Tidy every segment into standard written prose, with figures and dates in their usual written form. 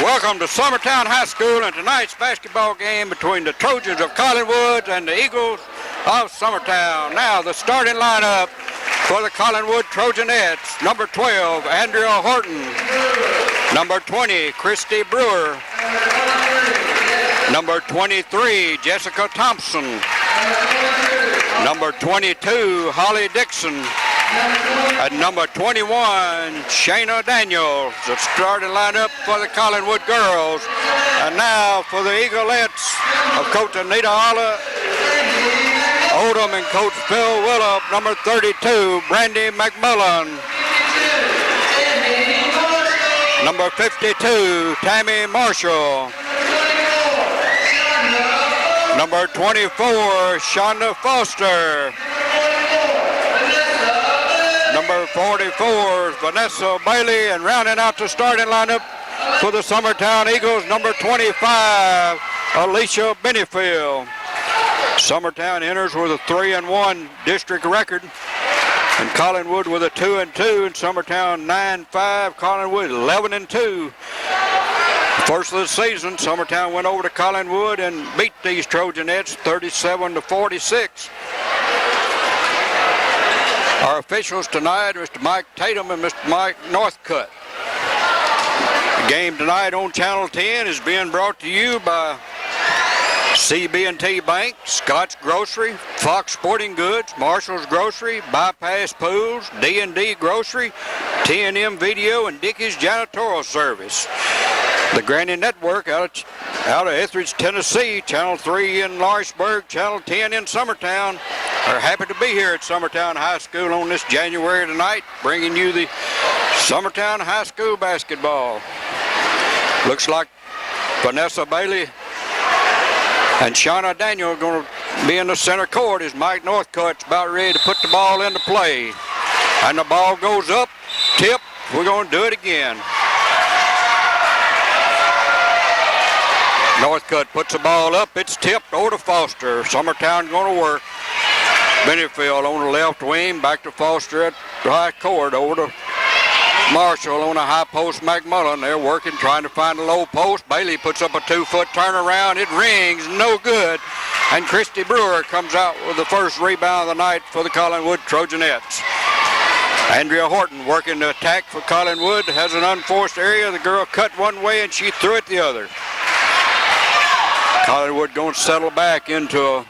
Welcome to Summertown High School and tonight's basketball game between the Trojans of Collinwood and the Eagles of Summertown. Now the starting lineup for the Collinwood Trojanettes. Number 12, Andrea Horton. Number 20, Christy Brewer. Number 23, Jessica Thompson. Number 22, Holly Dixon. At number 21, Shayna Daniels, the starting lineup for the Collinwood girls. And now for the Eagleettes of Coach Anita Odom and Coach Phil Willop, number 32, Brandy McMullen. Number 52, Tammy Marshall. Number 24, Shonda Foster. Number 44, Vanessa Bailey, and rounding out the starting lineup for the Summertown Eagles, number 25, Alicia Benefield. Summertown enters with a 3-1 district record, and Collinwood with a 2-2, and Summertown 9-5, Collinwood 11-2. First of the season, Summertown went over to Collinwood and beat these Trojanettes 37-46. Our officials tonight, Mr. Mike Tatum and Mr. Mike Northcutt. The game tonight on Channel 10 is being brought to you by CB&T Bank, Scott's Grocery, Fox Sporting Goods, Marshall's Grocery, Bypass Pools, D&D Grocery, T&M Video, and Dickey's Janitorial Service. The Granny Network out of Etheridge, Tennessee, Channel 3 in Lawrenceburg, Channel 10 in Summertown, are happy to be here at Summertown High School on this January tonight, bringing you the Summertown High School basketball. Looks like Vanessa Bailey and Shauna Daniel are going to be in the center court as Mike Northcutt's about ready to put the ball into play. And the ball goes up, tip, we're going to do it again. Northcutt puts the ball up, it's tipped over to Foster. Summertown going to work. Benefield on the left wing, back to Foster at the high court, over to Marshall on a high post. McMullen, they're working, trying to find a low post. Bailey puts up a 2-foot turnaround, it rings, no good. And Christy Brewer comes out with the first rebound of the night for the Collinwood Trojanettes. Andrea Horton working the attack for Collinwood, has an unforced area. The girl cut one way and she threw it the other. Collinwood going to settle back into a,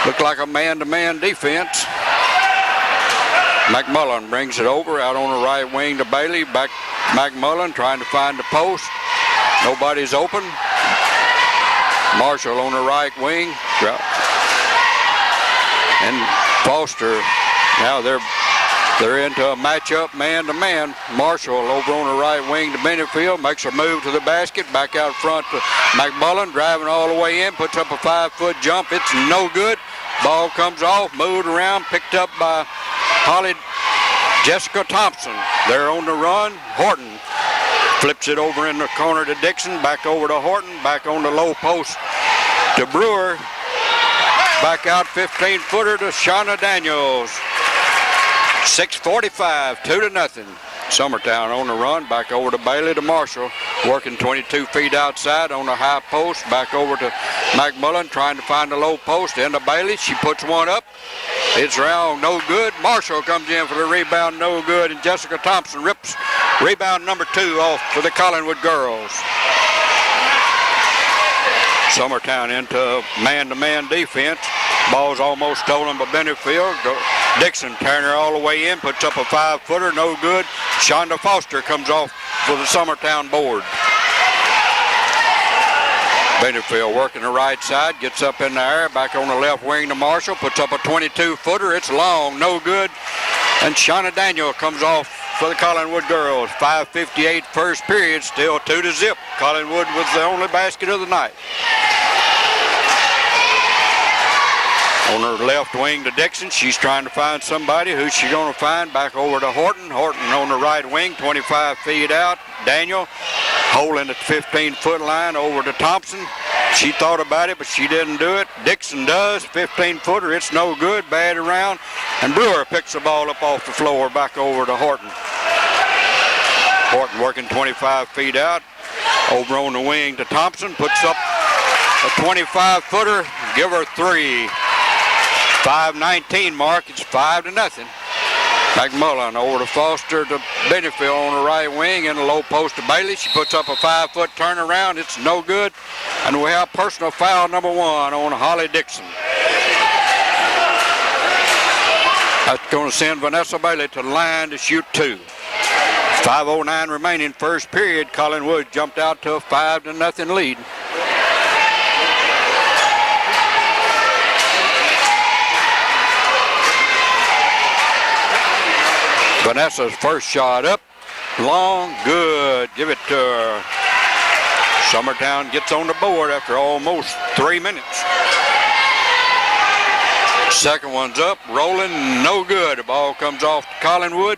look like a man-to-man defense. McMullen brings it over out on the right wing to Bailey. Back McMullen trying to find the post. Nobody's open. Marshall on the right wing. And Foster, now they're into a matchup man-to-man. Marshall over on the right wing to Benefield, makes a move to the basket, back out front to McMullen, driving all the way in, puts up a 5-foot jump. It's no good. Ball comes off, moved around, picked up by Jessica Thompson. They're on the run. Horton flips it over in the corner to Dixon, back over to Horton, back on the low post to Brewer. Back out 15-footer to Shauna Daniels. 6:45, 2-0. Summertown on the run, back over to Bailey to Marshall, working 22 feet outside on the high post, back over to McMullen, trying to find the low post, into Bailey, she puts one up, it's round, no good. Marshall comes in for the rebound, no good, and Jessica Thompson rips rebound number 2 off for the Collinwood girls. Summertown into man-to-man defense. Ball's almost stolen by Benefield. Dixon turning her all the way in, puts up a 5-footer, no good. Shonda Foster comes off for the Summertown board. Benefield working the right side, gets up in the air, back on the left wing to Marshall, puts up a 22-footer, it's long, no good. And Shauna Daniel comes off for the Collinwood girls. 5:58 first period, still 2-0. Collinwood was the only basket of the night. On her left wing to Dixon, she's trying to find somebody. Who's she going to find? Back over to Horton. Horton on the right wing, 25 feet out. Daniel holding the 15-foot line over to Thompson. She thought about it, but she didn't do it. Dixon does, 15-footer, it's no good, bad around. And Brewer picks the ball up off the floor, back over to Horton. Horton working 25 feet out. Over on the wing to Thompson, puts up a 25-footer, give her 3. 5:19 mark, it's 5-0. McMullen over to Foster to Benefield on the right wing in the low post to Bailey. She puts up a 5-foot turnaround, it's no good. And we have personal foul number 1 on Holly Dixon. That's going to send Vanessa Bailey to the line to shoot 2. 5:09 remaining first period. Collinwood jumped out to a 5-0 lead. Vanessa's first shot up, long, good, give it to her. Summertown gets on the board after almost 3 minutes. Second one's up, rolling, no good. The ball comes off to Collinwood.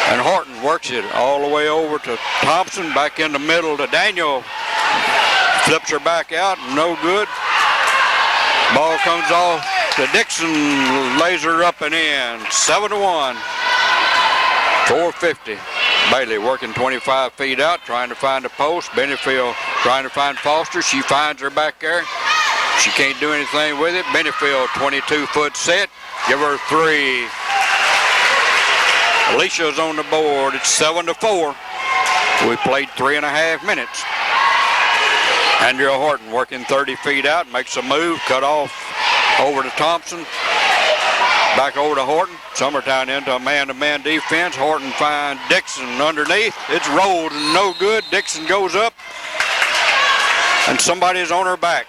And Horton works it all the way over to Thompson, back in the middle to Daniel. Flips her back out, no good. Ball comes off to Dixon, lays her up and in. 7-1, 4:50. Bailey working 25 feet out, trying to find a post. Benefield trying to find Foster. She finds her back there. She can't do anything with it. Benefield, 22-foot set. Give her 3. Alicia's on the board. It's 7-4. We played 3.5 minutes. Andrea Horton working 30 feet out, makes a move, cut off over to Thompson. Back over to Horton. Summertown into a man-to-man defense. Horton finds Dixon underneath. It's rolled and no good. Dixon goes up, and somebody's on her back.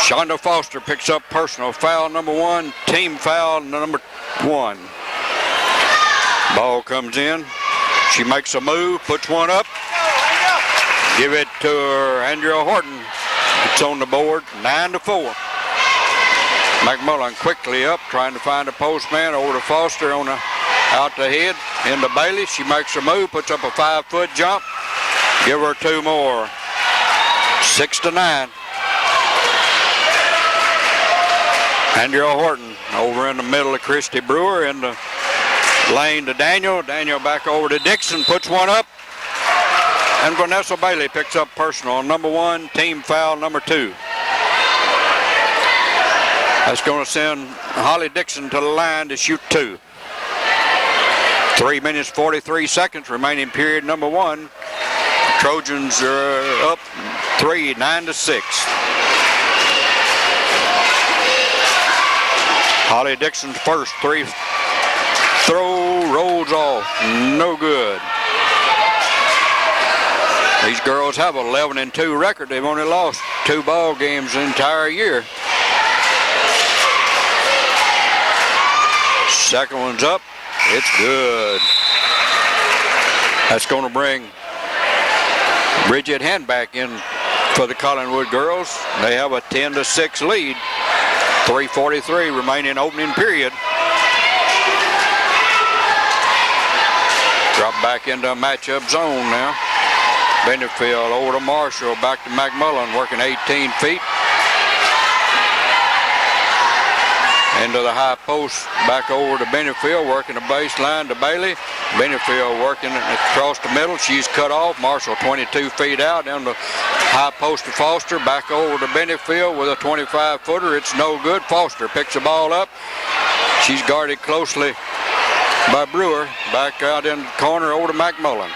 Shonda Foster picks up personal foul number 1, team foul number 1. Ball comes in. She makes a move, puts one up. Give it to her, Andrea Horton. It's on the board, 9-4. McMullen quickly up, trying to find a postman over to Foster on the out the head into Bailey. She makes a move, puts up a 5-foot jump. Give her 2 more. 6-9. Andrea Horton over in the middle of Christy Brewer in the lane to Daniel. Daniel back over to Dixon, puts one up. And Vanessa Bailey picks up personal number 1, team foul number 2. That's going to send Holly Dixon to the line to shoot 2. 3 minutes, 43 seconds remaining period number 1. Trojans are up 3, 9-6. Holly Dixon's first 3 throw rolls off, no good. These girls have an 11-2 record. They've only lost 2 ball games the entire year. Second one's up, it's good. That's going to bring Bridget Hen back in for the Collinwood girls. They have a 10-6 lead. 3:43 remaining opening period. Drop back into a matchup zone now. Benefield over to Marshall, back to McMullen, working 18 feet. Into the high post, back over to Benefield, working the baseline to Bailey. Benefield working across the middle. She's cut off. Marshall 22 feet out, down the high post to Foster, back over to Benefield with a 25-footer. It's no good. Foster picks the ball up. She's guarded closely by Brewer. Back out in the corner over to McMullen.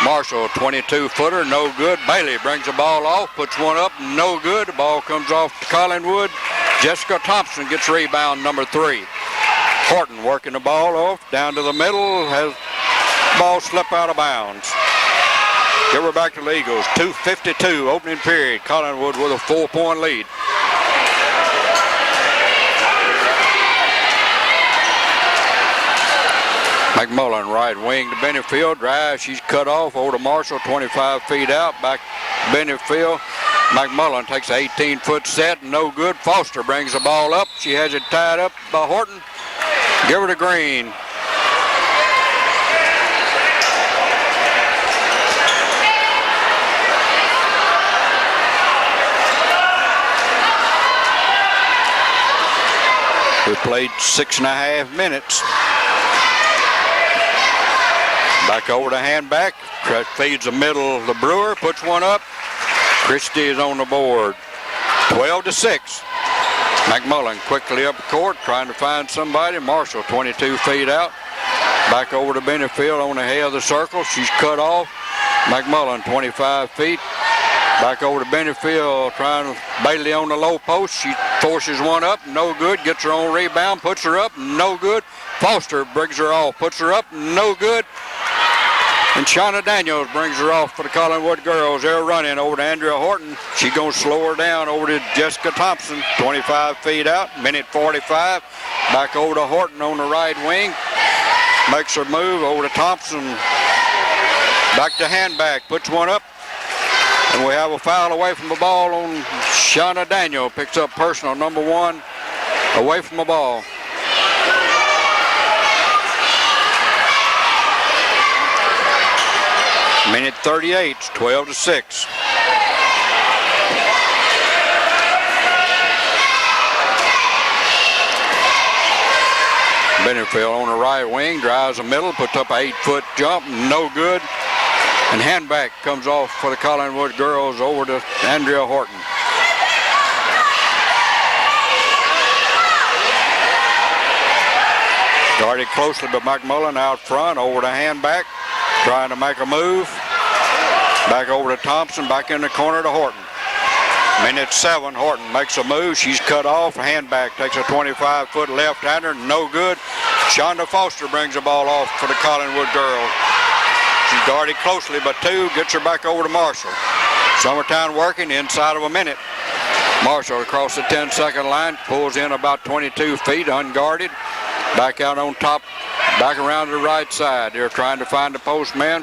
Marshall, 22-footer, no good. Bailey brings the ball off, puts one up, no good. The ball comes off to Collinwood. Jessica Thompson gets rebound number 3. Horton working the ball off, down to the middle, has the ball slip out of bounds. Give her back to the Eagles. 2:52 opening period. Collinwood with a 4-point lead. McMullen right wing to Benefield, drive, she's cut off, over to Marshall, 25 feet out, back to Benefield. McMullen takes an 18-foot set, no good. Foster brings the ball up, she has it tied up by Horton. Give her to Green. We played 6.5 minutes. Back over to handback. Feeds the middle of the Brewer, puts one up. Christie is on the board. 12-6. McMullen quickly up the court, trying to find somebody. Marshall 22 feet out. Back over to Benefield on the head of the circle. She's cut off. McMullen 25 feet. Back over to Benefield, trying to Bailey on the low post. She forces one up, no good. Gets her own rebound, puts her up, no good. Foster brings her off, puts her up, no good. And Shauna Daniels brings her off for the Collinwood girls. They're running over to Andrea Horton. She's going to slow her down over to Jessica Thompson, 25 feet out, minute 45. Back over to Horton on the right wing. Makes her move over to Thompson. Back to handback, puts one up. And we have a foul away from the ball on Shauna Daniel. Picks up personal number 1 away from the ball. Minute 38, 12-6. Benefield on the right wing, drives the middle, puts up an 8-foot jump, no good. And handback comes off for the Collinwood girls over to Andrea Horton. Guarded closely by McMullen out front, over to handback. Trying to make a move. Back over to Thompson, back in the corner to Horton. Minute 7, Horton makes a move. She's cut off. Handback takes a 25-foot left-hander, no good. Shonda Foster brings the ball off for the Collinwood girls. She's guarded closely by 2, gets her back over to Marshall. Summertown working inside of a minute. Marshall across the 10-second line, pulls in about 22 feet, unguarded. Back out on top, back around to the right side. They're trying to find the postman.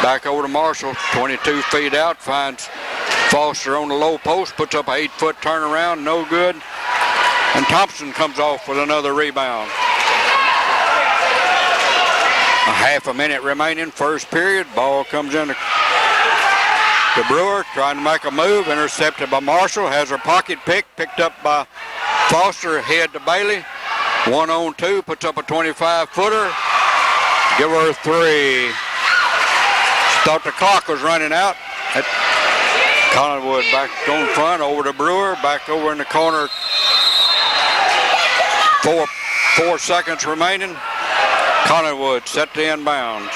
Back over to Marshall, 22 feet out, finds Foster on the low post, puts up an 8-foot turnaround, no good. And Thompson comes off with another rebound. A half a minute remaining, first period. Ball comes in to Brewer, trying to make a move, intercepted by Marshall, has her pocket picked up by Foster, head to Bailey. 1-on-2, puts up a 25-footer. Give her a 3. Thought the clock was running out. Collinwood back on front, over to Brewer, back over in the corner. 4 seconds remaining. Collinwood set to inbounds.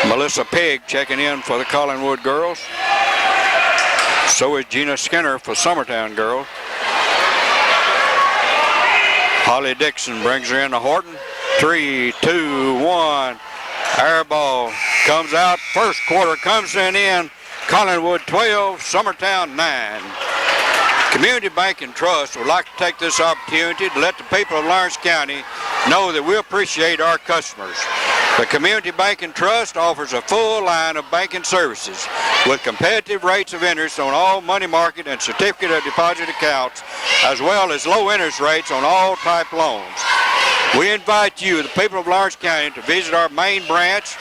Melissa Pigg checking in for the Collinwood girls. So is Gina Skinner for Summertown girls. Holly Dixon brings her into Horton. 3, 2, 1. Air ball comes out. First quarter comes to an end. Collinwood 12, Summertown 9. Community Bank and Trust would like to take this opportunity to let the people of Lawrence County know that we appreciate our customers. The Community Bank and Trust offers a full line of banking services with competitive rates of interest on all money market and certificate of deposit accounts, as well as low interest rates on all type loans. We invite you, the people of Lawrence County, to visit our main branch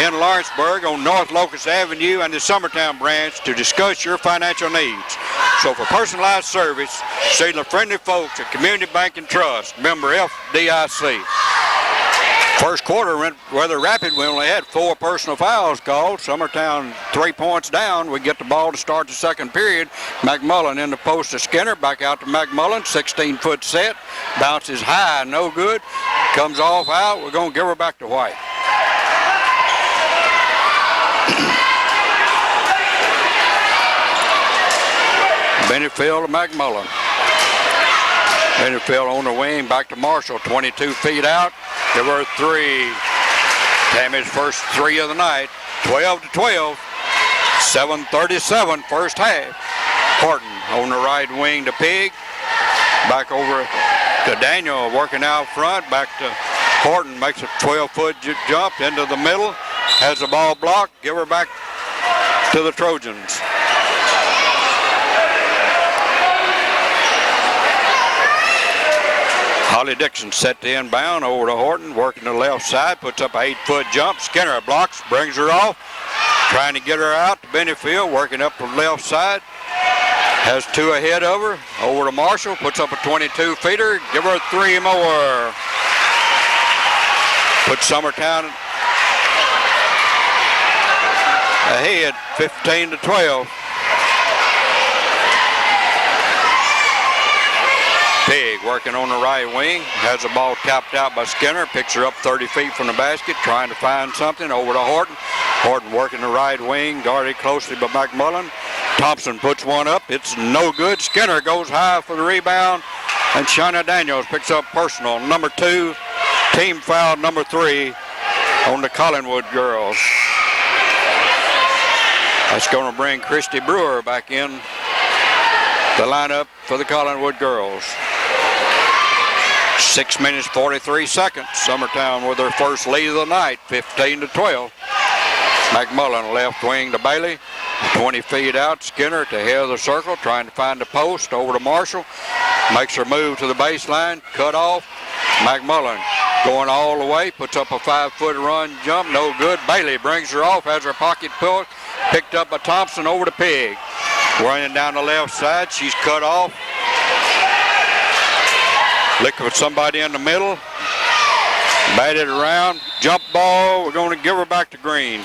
in Lawrenceburg on North Locust Avenue and the Summertown branch to discuss your financial needs. So for personalized service, see the friendly folks at Community Bank and Trust, member FDIC. First quarter went rather rapid. We only had 4 personal fouls called. Summertown 3 points down. We get the ball to start the second period. McMullen in the post to Skinner. Back out to McMullen. 16-foot set. Bounces high, no good. Comes off out. We're going to give her back to White. Benefield to McMullen. Benefield on the wing, back to Marshall, 22 feet out. Give her 3. Tammy's first 3 of the night. 12-12. 7:37 first half. Horton on the right wing to Pigg. Back over to Daniel working out front. Back to Horton, makes a 12-foot jump into the middle. Has the ball blocked. Give her back to the Trojans. Holly Dixon set to inbound over to Horton, working the left side, puts up an 8-foot jump. Skinner blocks, brings her off, trying to get her out to Benefield, working up the left side. Has 2 ahead of her. Over to Marshall, puts up a 22 feeder. Give her 3 more. Put Summertown ahead, 15-12. Pig working on the right wing, has the ball tapped out by Skinner, picks her up 30 feet from the basket, trying to find something. Over to Horton. Horton working the right wing, guarded closely by McMullen. Thompson puts one up, it's no good. Skinner goes high for the rebound, and Shauna Daniels picks up personal, number 2, team foul number 3 on the Collinwood girls. That's going to bring Christy Brewer back in the lineup for the Collinwood girls. 6 minutes, 43 seconds. Summertown with their first lead of the night, 15-12. McMullen left wing to Bailey. 20 feet out, Skinner to head of the circle, trying to find the post. Over to Marshall. Makes her move to the baseline, cut off. McMullen going all the way, puts up a 5-foot run jump, no good. Bailey brings her off, has her pocket picked up by Thompson. Over to Pig. Running down the left side, she's cut off. Looking for somebody in the middle. Batted around, jump ball, we're going to give her back to Green.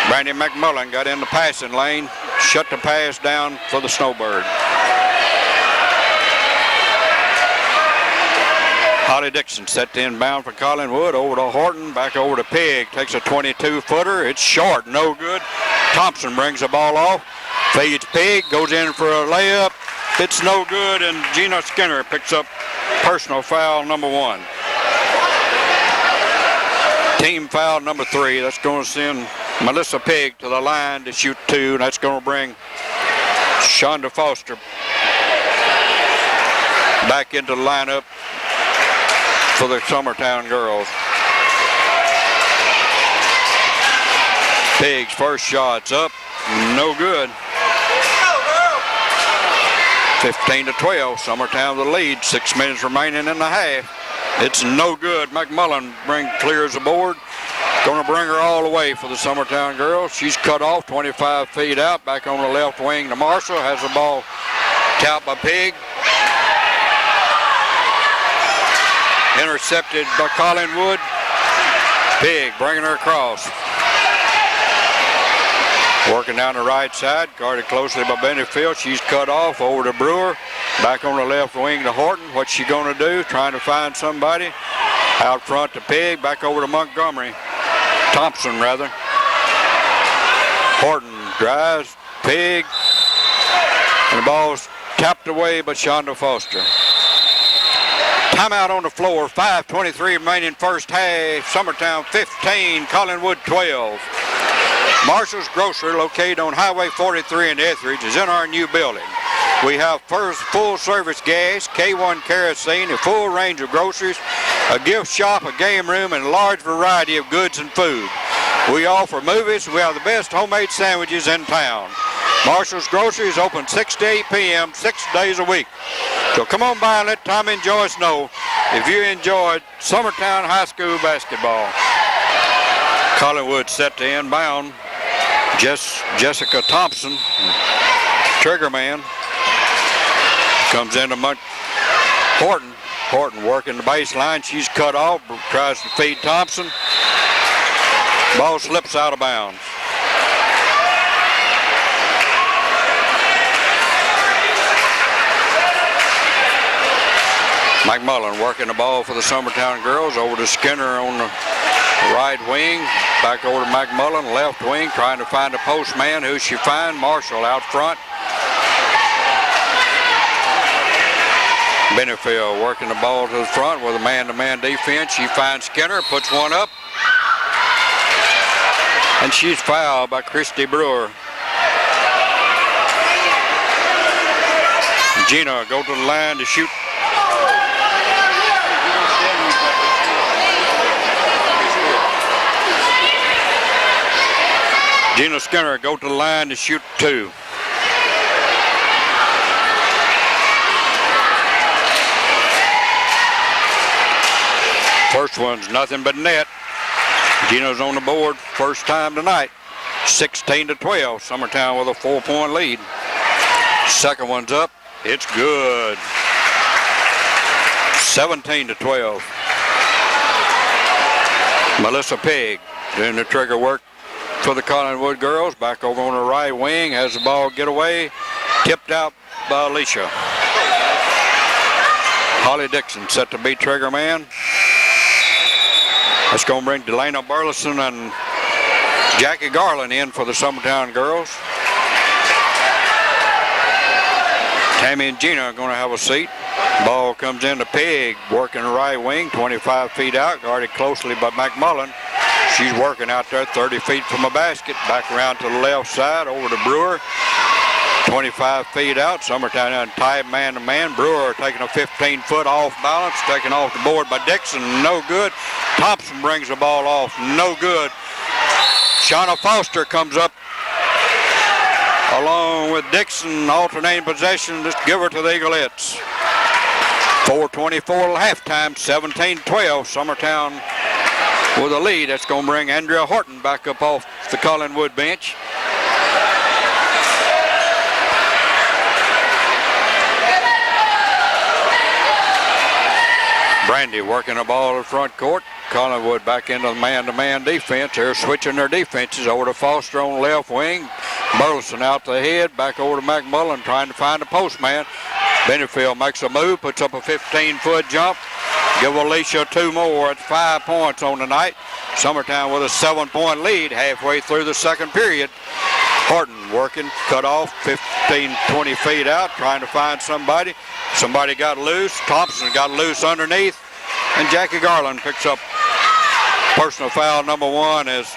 Brandy McMullen got in the passing lane, shut the pass down for the Snowbird. Holly Dixon set the inbound for Collinwood. Over to Horton, back over to Pig. Takes a 22-footer. It's short, no good. Thompson brings the ball off. Feeds Pig, goes in for a layup. It's no good, and Gina Skinner picks up personal foul number 1. Team foul number 3. That's going to send Melissa Pig to the line to shoot 2. That's going to bring Shonda Foster back into the lineup for the Summertown girls. Pig's first shot's up, no good. 15-12, Summertown the lead. 6 minutes remaining in the half. It's no good. McMullen clears the board. Going to bring her all the way for the Summertown girls. She's cut off 25 feet out. Back on the left wing to Marshall. Has the ball tapped by Pig. Intercepted by Collinwood. Pig bringing her across. Working down the right side, guarded closely by Benefield. She's cut off. Over to Brewer. Back on the left wing to Horton. What's she going to do? Trying to find somebody. Out front to Pig. Back over to Montgomery. Thompson, rather. Horton drives. Pig. And the ball's tapped away by Shonda Foster. Timeout on the floor. 5:23 remaining first half. Summertown 15, Collinwood 12. Marshall's Grocery, located on Highway 43 in Etheridge, is in our new building. We have first full-service gas, K1 kerosene, a full range of groceries, a gift shop, a game room, and a large variety of goods and food. We offer movies. We have the best homemade sandwiches in town. Marshall's Grocery is open 6 to 8 p.m., 6 days a week. So come on by and let Tommy and Joyce know if you enjoyed Summertown High School basketball. Collinwood set to inbound. Jessica Thompson, trigger man, comes into Horton. Horton working the baseline. She's cut off, tries to feed Thompson. Ball slips out of bounds. McMullen working the ball for the Summertown girls. Over to Skinner on the right wing. Back over to McMullen, left wing, trying to find a post man. Who she find? Marshall out front. Benefield working the ball to the front with a man-to-man defense. She finds Skinner, puts one up. And she's fouled by Christy Brewer. Gina go to the line to shoot. Gina Skinner go to the line to shoot 2. First one's nothing but net. Gina's on the board first time tonight. 16-12. Summertown with a 4-point lead. Second one's up. It's good. 17-12. Melissa Pegg doing the trigger work for the Collinwood girls. Back over on the right wing. Has the ball get away. Tipped out by Alicia. Holly Dixon set to be trigger man. That's going to bring Delana Burleson and Jackie Garland in for the Summertown girls. Tammy and Gina are going to have a seat. Ball comes into Pegg, working the right wing, 25 feet out, guarded closely by McMullen. She's working out there 30 feet from the basket. Back around to the left side, over to Brewer. 25 feet out. Summertown in tight man-to-man. Brewer taking a 15-foot off balance, taken off the board by Dixon. No good. Thompson brings the ball off. No good. Shauna Foster comes up along with Dixon, alternating possession. Just give her to the Eaglettes. 4:24 halftime, 17-12. Summertown with a lead. That's going to bring Andrea Horton back up off the Collinwood bench. Brandy working the ball in front court. Collinwood back into the man-to-man defense. They're switching their defenses over to Foster on the left wing. Burleson out the head, back over to McMullen trying to find a postman. Benefield makes a move, puts up a 15-foot jump. Give Alicia 2 more. It's 5 points on the night. Summertown with a 7-point lead halfway through the second period. Horton working, cut off 15, 20 feet out, trying to find somebody. Somebody got loose. Thompson got loose underneath. And Jackie Garland picks up personal foul number 1 as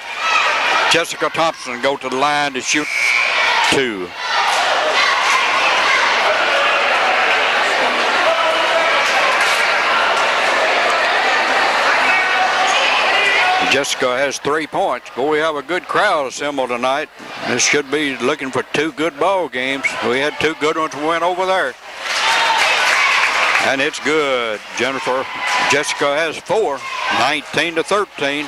Jessica Thompson go to the line to shoot 2. Jessica has 3 points. Boy, we have a good crowd assembled tonight. This should be looking for 2 good ball games. We had 2 good ones went over there. And it's good. Jessica has 4, 19-13.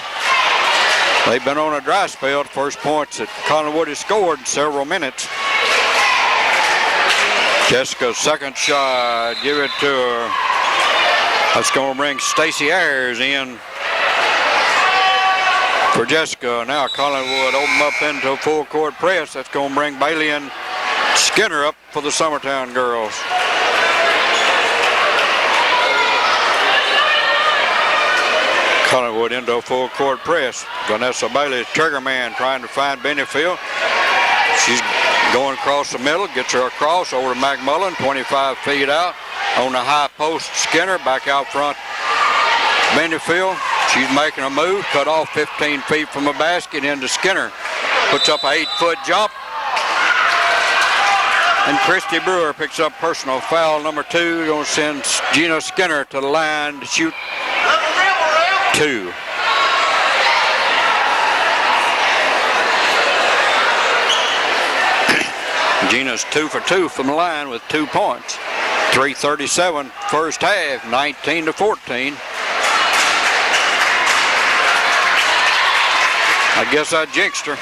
They've been on a dry spell. The first points that Collinwood has scored in several minutes. Jessica's second shot, give it to her. That's going to bring Stacy Ayers in for Jessica. Now Collinwood open up into a full court press. That's going to bring Bailey and Skinner up for the Summertown girls. Collinwood into a full court press. Vanessa Bailey, trigger man, trying to find Benefield. She's going across the middle, gets her across over to McMullen, 25 feet out. On the high post, Skinner back out front. Benefield, she's making a move, cut off 15 feet from the basket into Skinner. Puts up an 8-foot jump. And Christy Brewer picks up personal foul number 2. Going to send Gina Skinner to the line to shoot 2. Gina's 2 for 2 from the line with 2 points. 3:37 first half, 19-14. I guess I jinxed her.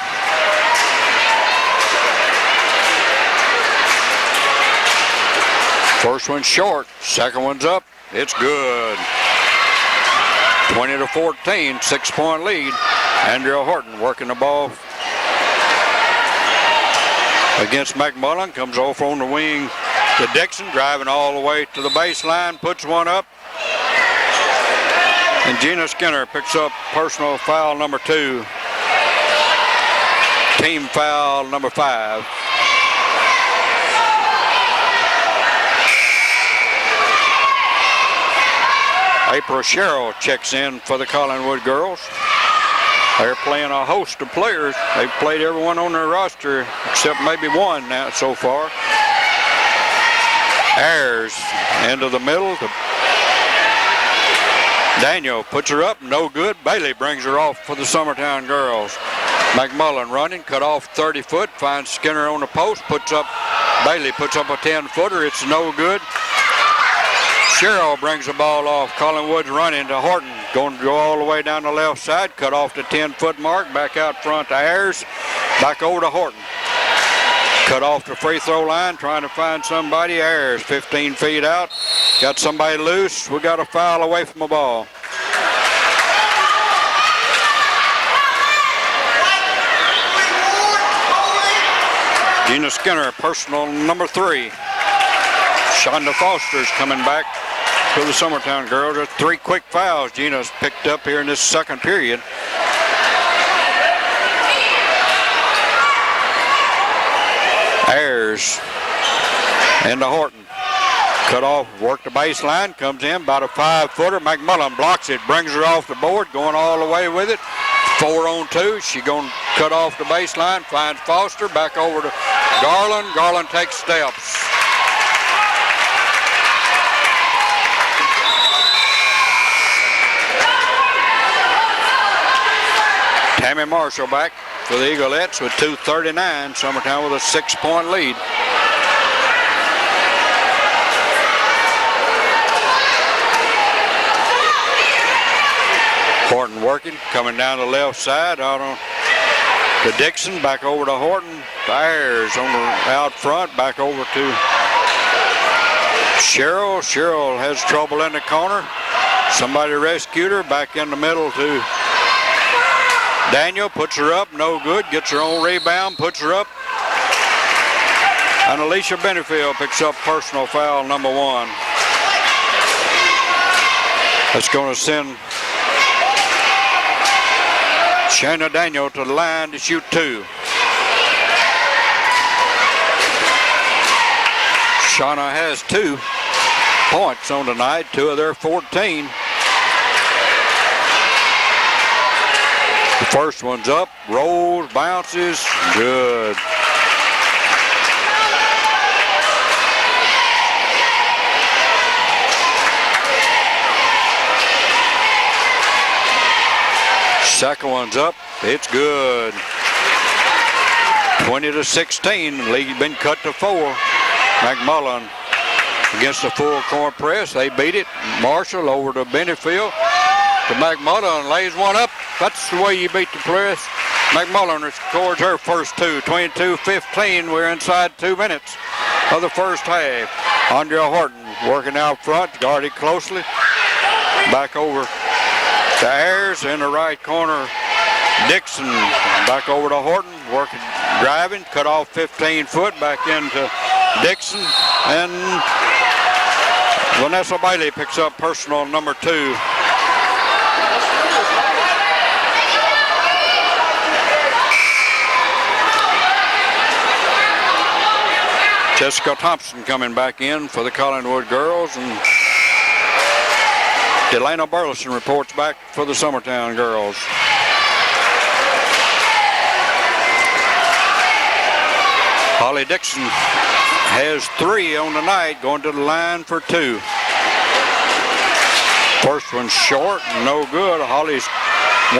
First one's short, second one's up. It's good. 20-14, 6-point lead. Andrea Horton working the ball against McMullen. Comes off on the wing to Dixon, driving all the way to the baseline, puts one up. And Gina Skinner picks up personal foul number 2. Team foul number 5. April Sherrill checks in for the Collinwood girls. They're playing a host of players. They've played everyone on their roster except maybe one now so far. Ayers into the middle. Daniel puts her up, no good. Bailey brings her off for the Summertown girls. McMullen running, cut off 30 foot, finds Skinner on the post, Bailey puts up a 10-footer, it's no good. Sherrill brings the ball off. Collinwood's running to Horton. Going to go all the way down the left side. Cut off the 10-foot mark. Back out front to Ayers. Back over to Horton. Cut off the free throw line, trying to find somebody. Ayers 15 feet out. Got somebody loose. We got a foul away from the ball. Gina Skinner, personal number 3. Shonda Foster's coming back for the Summertown girls. There's 3 quick fouls Gina's picked up here in this second period. Ayers into Horton. Cut off, work the baseline, comes in, about a 5-footer. McMullen blocks it, brings her off the board, going all the way with it. 4 on 2. She going to cut off the baseline, finds Foster, back over to Garland. Garland takes steps. Tammy Marshall back for the Eaglettes with 2:39. Summertown with a 6-point lead. Horton working, coming down the left side out on to Dixon, back over to Horton. Ayers on the out front, back over to Cheryl. Cheryl has trouble in the corner. Somebody rescued her, back in the middle to Daniel, puts her up, no good, gets her own rebound, puts her up. And Alicia Benefield picks up personal foul number 1. That's going to send Shanna Daniel to the line to shoot 2. Shauna has 2 points on the night, 2 of their 14. The first one's up, rolls, bounces, good. Second one's up, it's good. 20-16, lead been cut to 4. McMullen against the full court press, they beat it. Marshall over to Benefield. To McMullen, lays one up. That's the way you beat the press. McMullen scores her first 2, 22-15. We're inside 2 minutes of the first half. Andrea Horton working out front, guarded closely. Back over to Ayers in the right corner. Dixon back over to Horton, working, driving, cut off 15-foot, back into Dixon. And Vanessa Bailey picks up personal number 2. Jessica Thompson coming back in for the Collinwood girls, and Delana Burleson reports back for the Summertown girls. Holly Dixon has 3 on the night, going to the line for 2. First one's short, no good. Holly's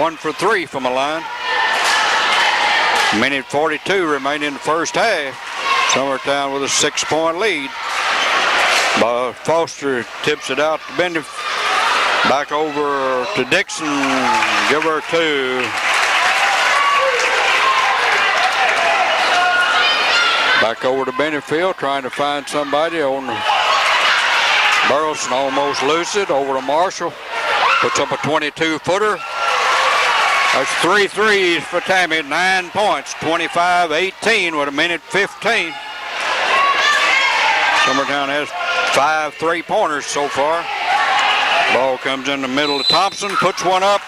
1 for 3 from the line. Minute 42 remaining in the first half. Summertown with a 6-point lead. Foster tips it out to Bendy. Back over to Dixon. Give her 2. Back over to Benefield, trying to find somebody on Burleson, almost lucid. Over to Marshall. Puts up a 22-footer. That's 3 threes for Tammy, 9 points, 25-18 with a minute 15. Summertown has 5 3-pointers so far. Ball comes in the middle to Thompson, puts one up,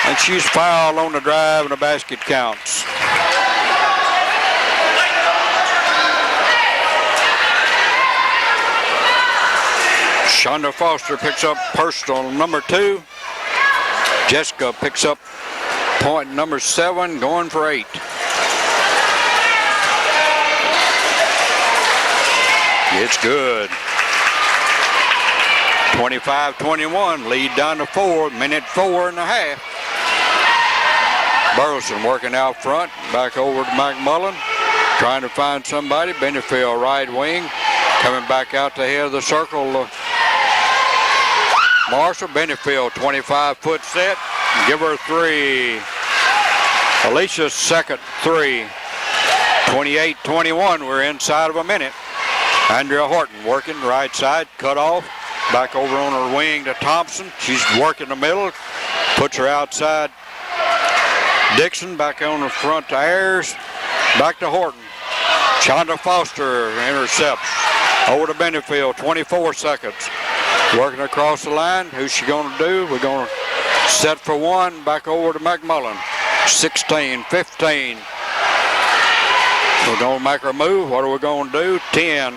and she's fouled on the drive, and the basket counts. Shonda Foster picks up personal number 2. Jessica picks up point number 7, going for 8. It's good. 25-21, lead down to 4, minute 4 and a half. Burleson working out front, back over to McMullen, trying to find somebody. Benefield right wing, coming back out the head of the circle. Marshall. Benefield, 25-foot set. Give her 3. Alicia's second 3. 28-21, we're inside of a minute. Andrea Horton working right side, cut off. Back over on her wing to Thompson. She's working the middle, puts her outside. Dixon back on the front to Ayers. Back to Horton. Chonda Foster intercepts. Over to Benefield, 24 seconds. Working across the line. Who's she going to do? We're going to set for one. Back over to McMullen. 16, 15. We're going to make her move. What are we going to do? 10.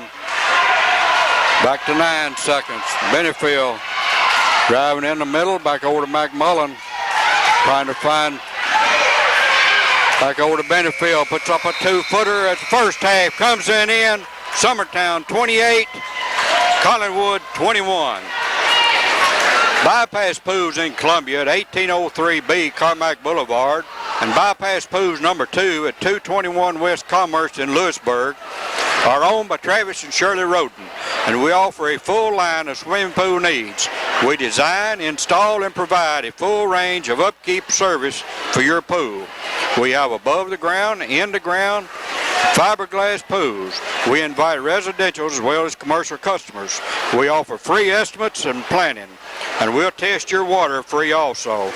Back to 9 seconds. Benefield driving in the middle. Back over to McMullen. Trying to find. Back over to Benefield. Puts up a 2-footer at the first half. Comes in. Summertown 28. Collinwood 21. Bypass Pools in Columbia at 1803B Carmack Boulevard. And Bypass Pools number 2 at 221 West Commerce in Lewisburg are owned by Travis and Shirley Roden, and we offer a full line of swimming pool needs. We design, install, and provide a full range of upkeep service for your pool. We have above the ground, in the ground, fiberglass pools. We invite residential as well as commercial customers. We offer free estimates and planning, and we'll test your water free also.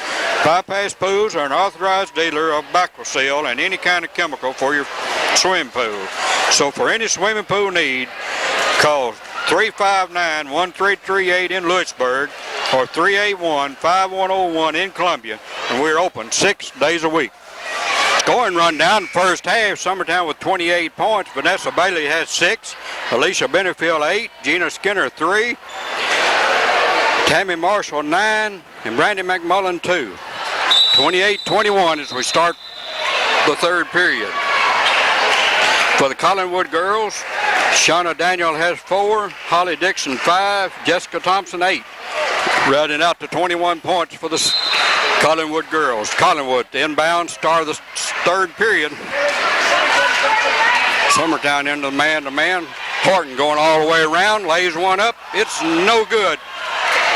Bypass Pools are an authorized dealer of Bacrosil and any kind of chemical for your swimming pool. So for any swimming pool need, call 359-1338 in Lewisburg or 381-5101 in Columbia, and we're open 6 days a week. Scoring rundown first half, Summertown with 28 points. Vanessa Bailey has 6, Alicia Benefield 8, Gina Skinner 3, Tammy Marshall 9, and Brandy McMullen 2. 28-21 as we start the third period. For the Collinwood girls, Shauna Daniel has 4, Holly Dixon 5, Jessica Thompson 8. Rounding out to 21 points for the Collinwood girls. Collinwood, the inbound, start of the third period. Summertown into the man-to-man. Horton going all the way around, lays one up. It's no good.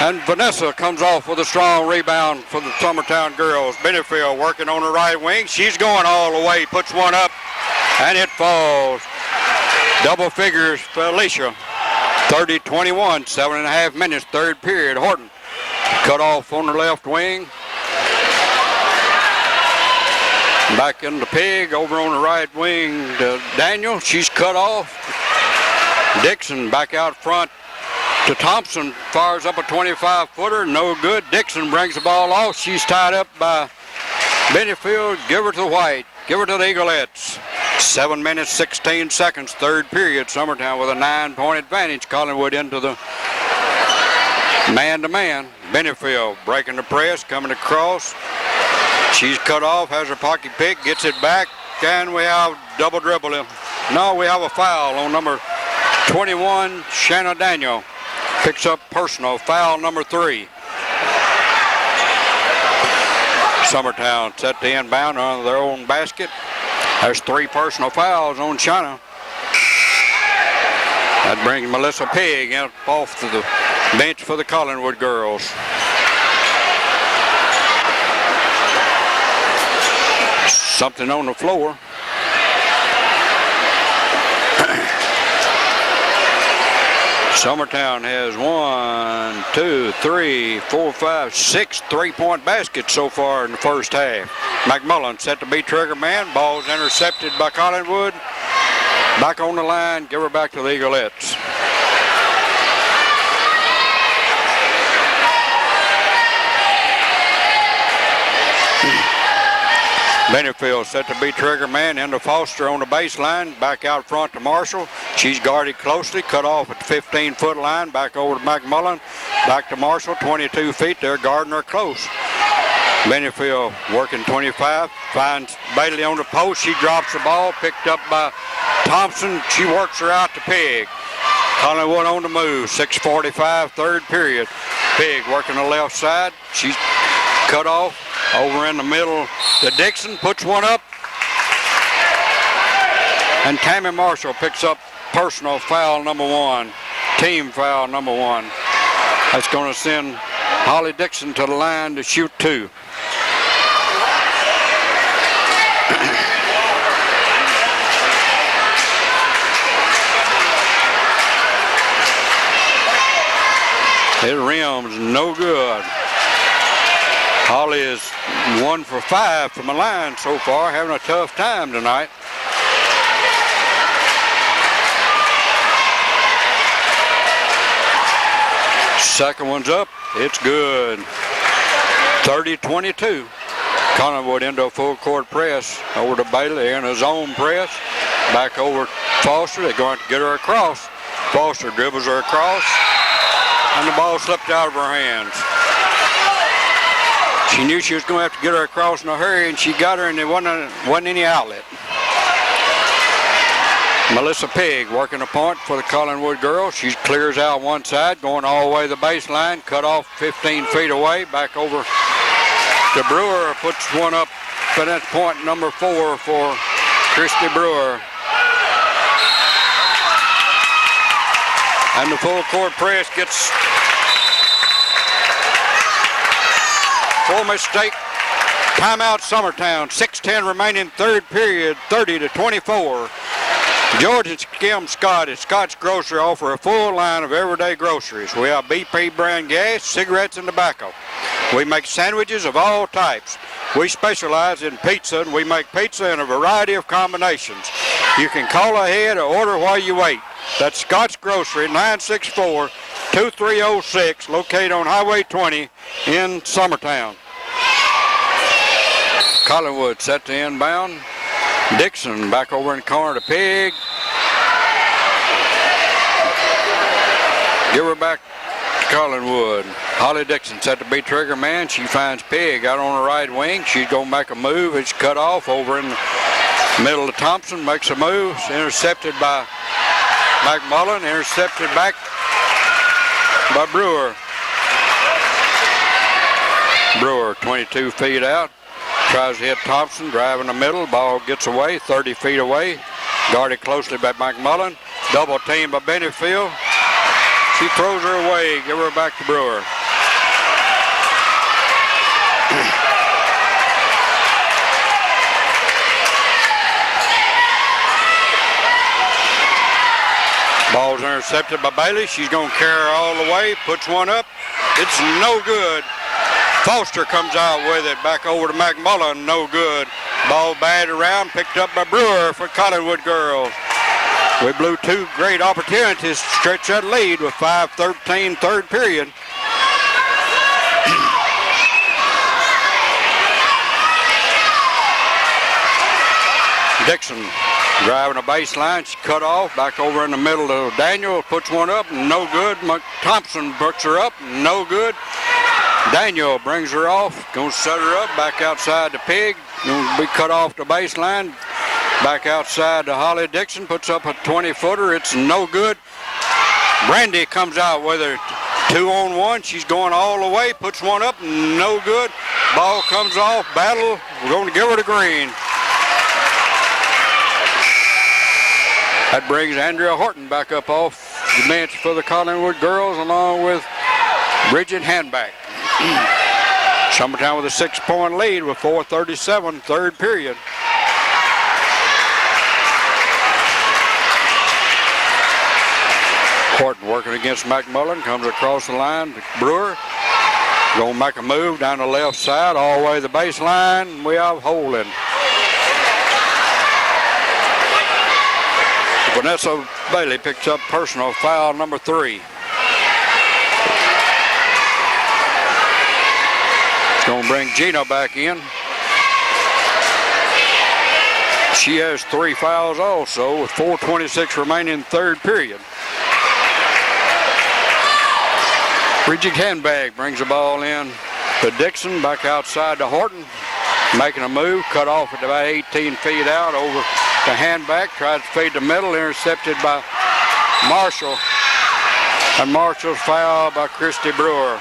And Vanessa comes off with a strong rebound for the Summertown girls. Benefield working on the right wing. She's going all the way, puts one up, and it falls. Double figures for Alicia. 30-21, 7.5 minutes, third period. Horton cut off on the left wing. Back in the Pig, over on the right wing to Daniel. She's cut off. Dixon back out front to Thompson. Fires up a 25-footer. No good. Dixon brings the ball off. She's tied up by Benefield. Give her to White. Give her to the Eaglettes. 7 minutes, 16 seconds, third period. Summertown with a 9-point advantage. Collinwood into the man-to-man. Benefield breaking the press, coming across. She's cut off, has her pocket pick, gets it back, and we have double dribbling. No, we have a foul on number 21, Shanna Daniel. Picks up personal, foul number 3. Summertown set the inbound on their own basket. There's 3 personal fouls on Shanna. That brings Melissa Pig off to the bench for the Collinwood girls. Something on the floor. Summertown has 1, 2, 3, 4, 5, 6 3-point baskets so far in the first half. McMullen set to be trigger man. Ball's intercepted by Collinwood. Back on the line. Give her back to the Eaglettes. Benefield set to be trigger man into Foster on the baseline. Back out front to Marshall. She's guarded closely, cut off at the 15-foot line. Back over to McMullen. Back to Marshall, 22 feet. They're guarding her close. Benefield working 25. Finds Bailey on the post. She drops the ball. Picked up by Thompson. She works her out to Pig. Collinwood on the move. 6:45, third period. Pig working the left side. She's cut off. Over in the middle to Dixon, puts one up. And Tammy Marshall picks up personal foul number 1. Team foul number 1. That's going to send Holly Dixon to the line to shoot 2. His rim's no good. Holly is 1 for 5 from the line so far, having a tough time tonight. Second one's up. It's good. 30-22. Collinwood into a full court press over to Bailey in a zone press. Back over Foster. They're going to get her across. Foster dribbles her across, and the ball slipped out of her hands. She knew she was going to have to get her across in a hurry, and she got her, and there wasn't any outlet. Melissa Pigg working a point for the Collinwood girls. She clears out one side, going all the way to the baseline, cut off 15 feet away, back over to Brewer, puts one up for that point number 4 for Christy Brewer. And the full court press gets full mistake. Timeout Summertown. 6:10 remaining third period, 30-24. George and Kim Scott at Scott's Grocery offer a full line of everyday groceries. We have BP brand gas, cigarettes, and tobacco. We make sandwiches of all types. We specialize in pizza, and we make pizza in a variety of combinations. You can call ahead or order while you wait. That's Scott's Grocery, 964-2306, located on Highway 20 in Summertown. Collinwood set to inbound. Dixon back over in the corner to Pigg. Give her back to Collinwood. Holly Dixon set to be trigger man. She finds Pigg out on the right wing. She's going to make a move. It's cut off over in the middle of Thompson. Makes a move. It's intercepted by McMullen. Intercepted back by Brewer. Brewer 22 feet out. Tries to hit Thompson, driving the middle. Ball gets away, 30 feet away. Guarded closely by McMullen. Double team by Benefield. She throws her away. Give her back to Brewer. Ball's intercepted by Bailey. She's going to carry her all the way. Puts one up. It's no good. Foster comes out with it, back over to McMullen, no good. Ball batted around, picked up by Brewer for Collinwood girls. We blew 2 great opportunities to stretch that lead with 5:13 third period. Dixon driving a baseline, she cut off, back over in the middle to Daniel, puts one up, no good. Thompson puts her up, no good. Daniel brings her off, going to set her up, back outside to Pigg, going to be cut off the baseline, back outside to Holly Dixon, puts up a 20-footer, it's no good. Brandy comes out with her 2-on-1, she's going all the way, puts one up, no good. Ball comes off, battle, we're going to give her the green. That brings Andrea Horton back up off the bench for the Collinwood girls, along with Bridget Handback. Summertown with a 6-point lead with 4:37 third period. Horton working against McMullen, comes across the line to Brewer. Going to make a move down the left side, all the way to the baseline. We have holding. Vanessa Bailey picks up personal foul number 3. Going to bring Gina back in. She has 3 fouls also with 4:26 remaining third period. Bridget Handbag brings the ball in to Dixon, back outside to Horton. Making a move, cut off at about 18 feet out over to Handbag. Tries to feed the middle, intercepted by Marshall. And Marshall's fouled by Christy Brewer.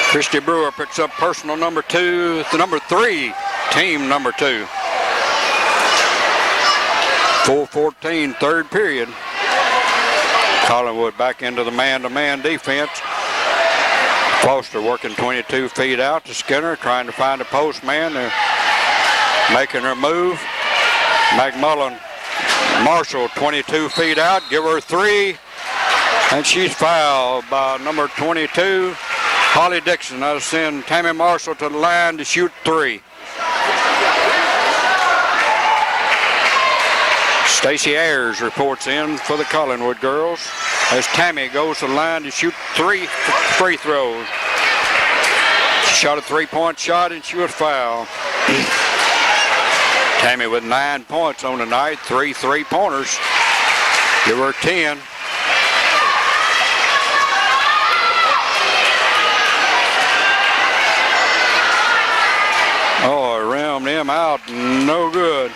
Christy Brewer picks up personal number 2, the number 3, team number 2. 4:14 third period. Collinwood back into the man-to-man defense. Foster working 22 feet out to Skinner, trying to find a post man. They're making her move. McMullen, Marshall 22 feet out, give her 3, And she's fouled by number 22, Holly Dixon. That'll send Tammy Marshall to the line to shoot 3. Stacy Ayers reports in for the Collinwood girls as Tammy goes to the line to shoot 3 free throws. She shot a 3-point shot and she was fouled. Tammy with 9 points on the night, 3 3-pointers. Give her 10. Oh, rimmed him out, no good.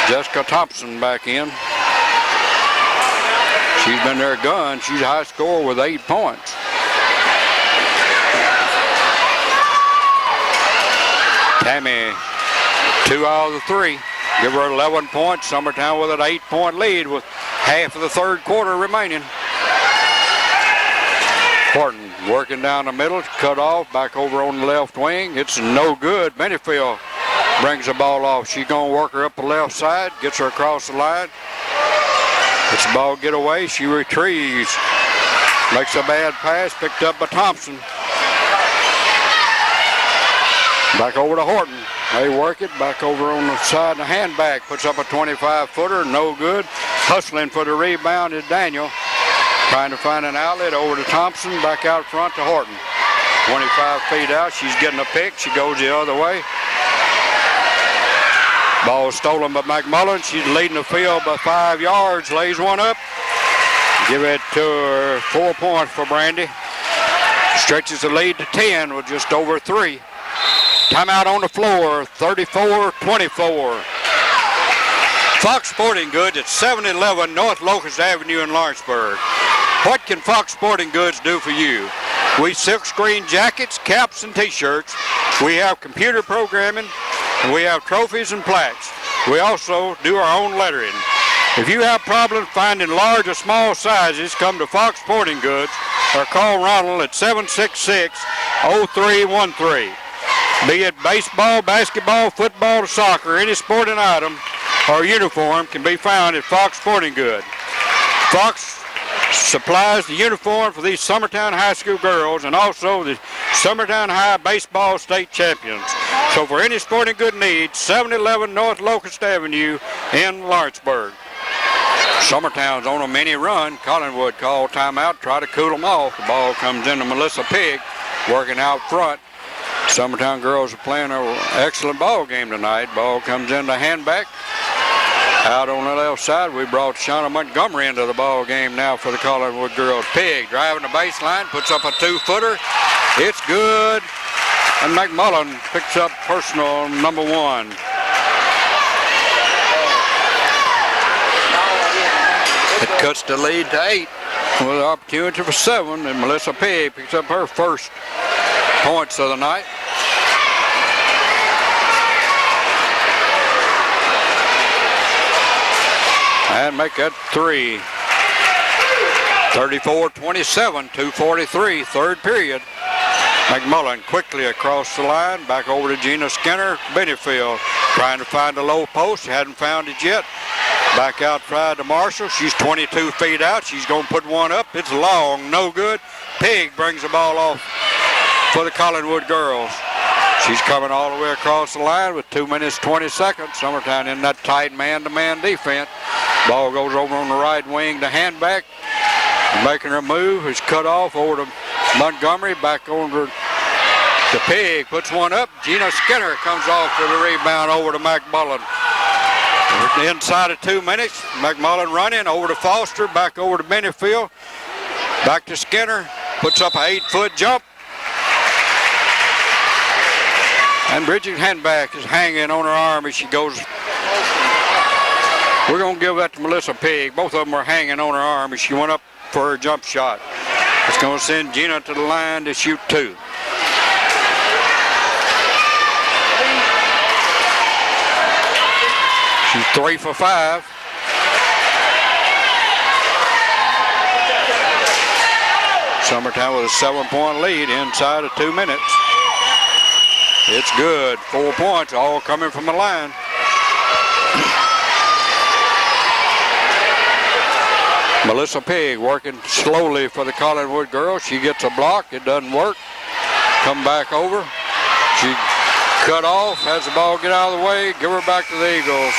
Jessica Thompson back in. She's been their gun. She's a high scorer with 8 points. Tammy, 2 out of the 3. Give her 11 points. Summertown with an 8-point lead with half of the third quarter remaining. Horton working down the middle, cut off, back over on the left wing. It's no good. Benefield brings the ball off. She's going to work her up the left side, gets her across the line. It's the ball get away. She retrieves. Makes a bad pass, picked up by Thompson. Back over to Horton. They work it back over on the side. The handbag puts up a 25-footer, no good. Hustling for the rebound is Daniel. Trying to find an outlet over to Thompson, back out front to Horton. 25 feet out, she's getting a pick. She goes the other way. Ball stolen by McMullen. She's leading the field by 5 yards. Lays one up. Give it to her. 4 points for Brandy. Stretches the lead to 10 with just over 3. Timeout on the floor, 34-24. Fox Sporting Goods at 711 North Locust Avenue in Lawrenceburg. What can Fox Sporting Goods do for you? We silkscreen jackets, caps, and t-shirts. We have computer programming, and we have trophies and plaques. We also do our own lettering. If you have problems finding large or small sizes, come to Fox Sporting Goods or call Ronald at 766-0313. Be it baseball, basketball, football, soccer, any sporting item or uniform can be found at Fox Sporting Goods. Fox supplies the uniform for these Summertown High School girls and also the Summertown High baseball state champions. So for any sporting good needs, 711 North Locust Avenue in Lawrenceburg. Summertown's on a mini run. Collinwood called timeout, try to cool them off. The ball comes into Melissa Pigg, working out front. Summertown girls are playing an excellent ball game tonight. Ball comes into handback. Out on the left side, we brought Shauna Montgomery into the ball game now for the Collinwood girls. Pigg driving the baseline, puts up a 2-footer. It's good. And McMullen picks up personal number 1. It cuts the lead to 8 with an opportunity for 7, and Melissa Pigg picks up her first points of the night. And make that 3. 34-27, 2:43, third period. McMullen quickly across the line, back over to Gina Skinner. Benefield trying to find a low post, hadn't found it yet. Back outside to Marshall. She's 22 feet out. She's going to put one up. It's long, no good. Pigg brings the ball off for the Collinwood girls. She's coming all the way across the line with 2 minutes, 20 seconds. Summertown in that tight man-to-man defense. Ball goes over on the right wing to handback. Making her move. It's cut off over to Montgomery. Back over to Pigg. Puts one up. Gina Skinner comes off for the rebound over to McMullen. Inside of 2 minutes. McMullen running over to Foster. Back over to Benefield. Back to Skinner. Puts up an 8-foot jump. And Bridget Handback is hanging on her arm as she goes. We're going to give that to Melissa Pigg. Both of them are hanging on her arm as she went up for her jump shot. It's going to send Gina to the line to shoot 2. She's 3 for 5. Summertown with a 7-point lead inside of 2 minutes. It's good. 4 points, all coming from the line. Melissa Pig working slowly for the Collinwood girls. She gets a block. It doesn't work. Come back over. She cut off. Has the ball get out of the way. Give her back to the Eagles.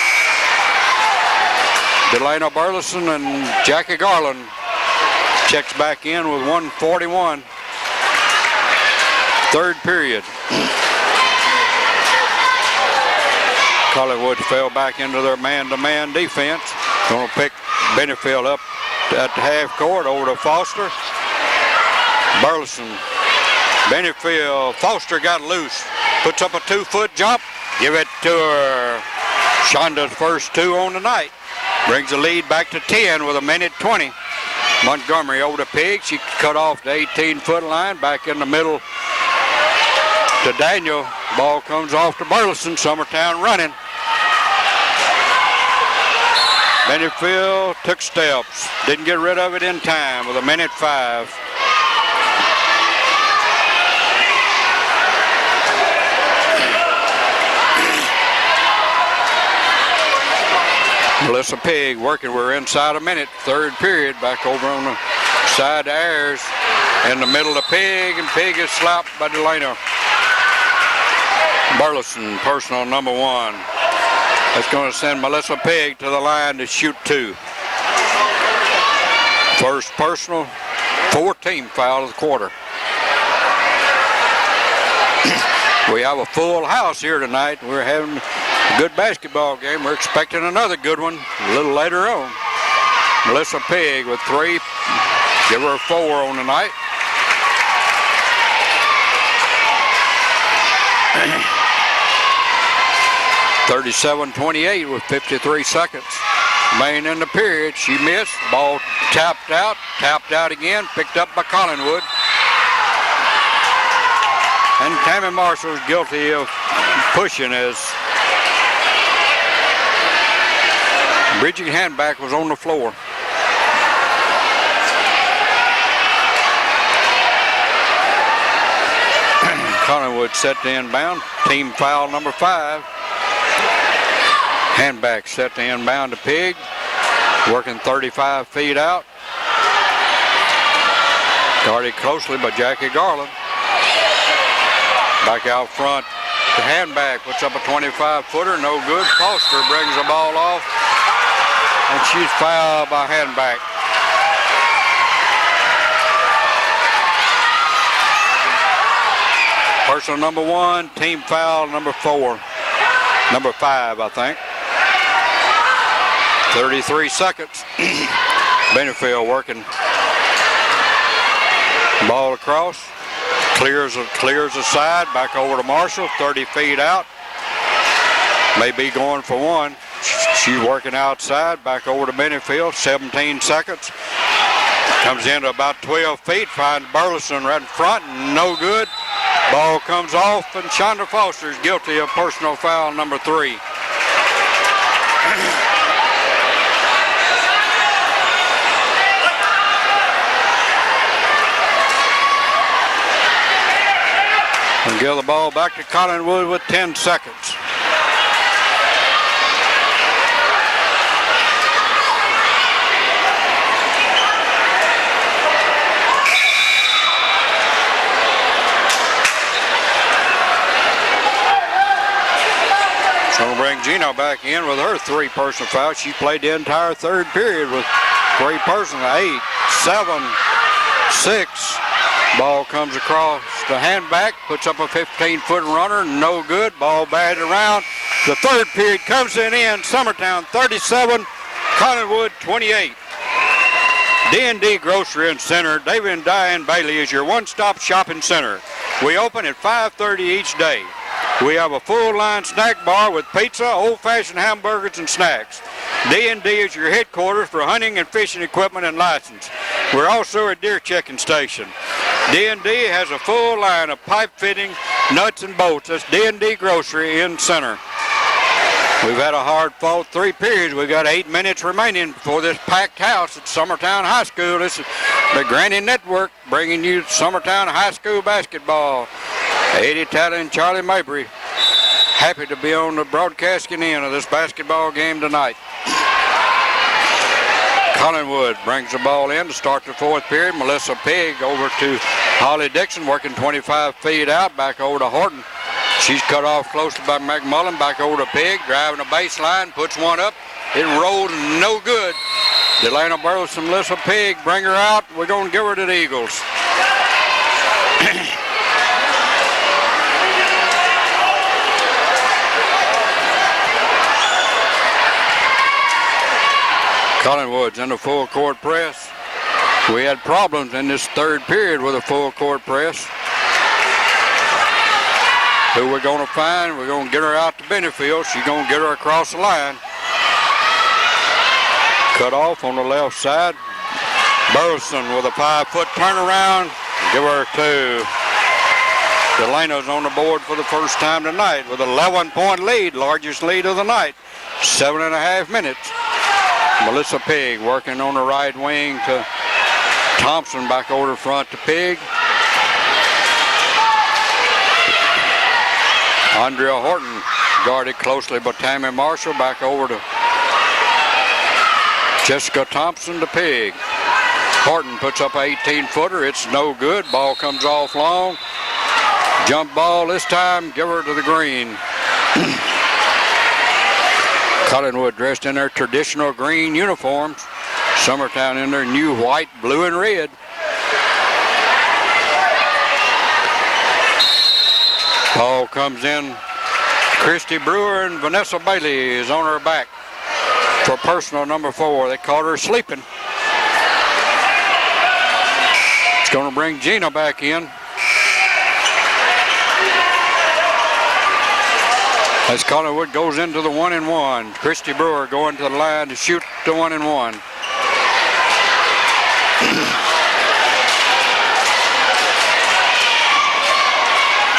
Delana Burleson and Jackie Garland checks back in with 1:41. Third period. Collinwood fell back into their man-to-man defense. Going to pick Benefield up at the half court over to Foster. Burleson. Benefield. Foster got loose. Puts up a 2-foot jump. Give it to her. Shonda's first 2 on the night. Brings the lead back to 10 with 1:20. Montgomery over to Pig. She cut off the 18-foot line. Back in the middle to Daniel. Ball comes off to Burleson. Summertown running. Benefield took steps. Didn't get rid of it in time with 1:05. Melissa Pig working. We're inside a minute. Third period. Back over on the side to Ayers. In the middle of Pig, and Pig is slapped by Delana. Burleson, personal number 1. That's going to send Melissa Pig to the line to shoot 2. First personal, 4-team foul of the quarter. We have a full house here tonight. We're having a good basketball game. We're expecting another good one a little later on. Melissa Pig with 3. Give her a 4 on the night. (37-28) with 53 seconds remaining in the period. She missed. Ball tapped out again, picked up by Collinwood. And Tammy Marshall's guilty of pushing as Bridget Handback was on the floor. Collinwood set to inbound. Team foul number 5. Handback set to inbound to Pig. Working 35 feet out. Guarded closely by Jackie Garland. Back out front to Handback. Puts up a 25-footer. No good. Foster brings the ball off. And she's fouled by Handback. Personal number 1, team foul number 4. Number 5, I think. 33 seconds. Benefield working. Ball across. Clears the side. Back over to Marshall. 30 feet out. May be going for 1. She's working outside. Back over to Benefield. 17 seconds. Comes into about 12 feet. Finds Burleson right in front. No good. Ball comes off, and Shonda Foster is guilty of personal foul number 3. And give the ball back to Collinwood with 10 seconds. Going to bring Gino back in with her 3 personal fouls. She played the entire third period with 3 personal. 8, 7, 6. Ball comes across the Handback, puts up a 15-foot runner, no good. Ball batted around. The third period comes to an end. Summertown 37, Collinwood 28. D&D Grocery and Center, David and Diane Bailey is your one-stop shopping center. We open at 5:30 each day. We have a full-line snack bar with pizza, old-fashioned hamburgers, and snacks. D&D is your headquarters for hunting and fishing equipment and license. We're also a deer checking station. D&D has a full line of pipe fitting, nuts, and bolts. That's D&D Grocery in Center. We've had a hard-fought 3 periods. We've got 8 minutes remaining before this packed house at Summertown High School. This is the Granny Network bringing you Summertown High School basketball. Eddie Talley and Charlie Mabry happy to be on the broadcasting end of this basketball game tonight. Collinwood brings the ball in to start the fourth period. Melissa Pigg over to Holly Dixon, working 25 feet out, back over to Horton. She's cut off closely by McMullen, back over to Pigg, driving the baseline, puts one up. It rolls, no good. Delana Burleson, Melissa Pigg, bring her out. We're going to give her to the Eagles. Collinwood's in the full court press. We had problems in this third period with a full court press. Who we're going to find? We're going to get her out to Benefield. She's going to get her across the line. Cut off on the left side. Burleson with a 5-foot turnaround. Give her to Delano's on the board for the first time tonight with an 11-point lead, largest lead of the night. 7.5 minutes. Melissa Pigg working on the right wing to Thompson, back over the front to Pigg. Andrea Horton guarded closely by Tammy Marshall, back over to Jessica Thompson to Pigg. Horton puts up an 18-footer. It's no good. Ball comes off long. Jump ball this time. Give her to the green. Collinwood dressed in their traditional green uniforms. Summertown in their new white, blue, and red. Ball comes in. Christy Brewer and Vanessa Bailey is on her back for personal number 4. They caught her sleeping. It's going to bring Gina back in. As Collinwood goes into the 1-and-1. Christy Brewer going to the line to shoot the 1-and-1.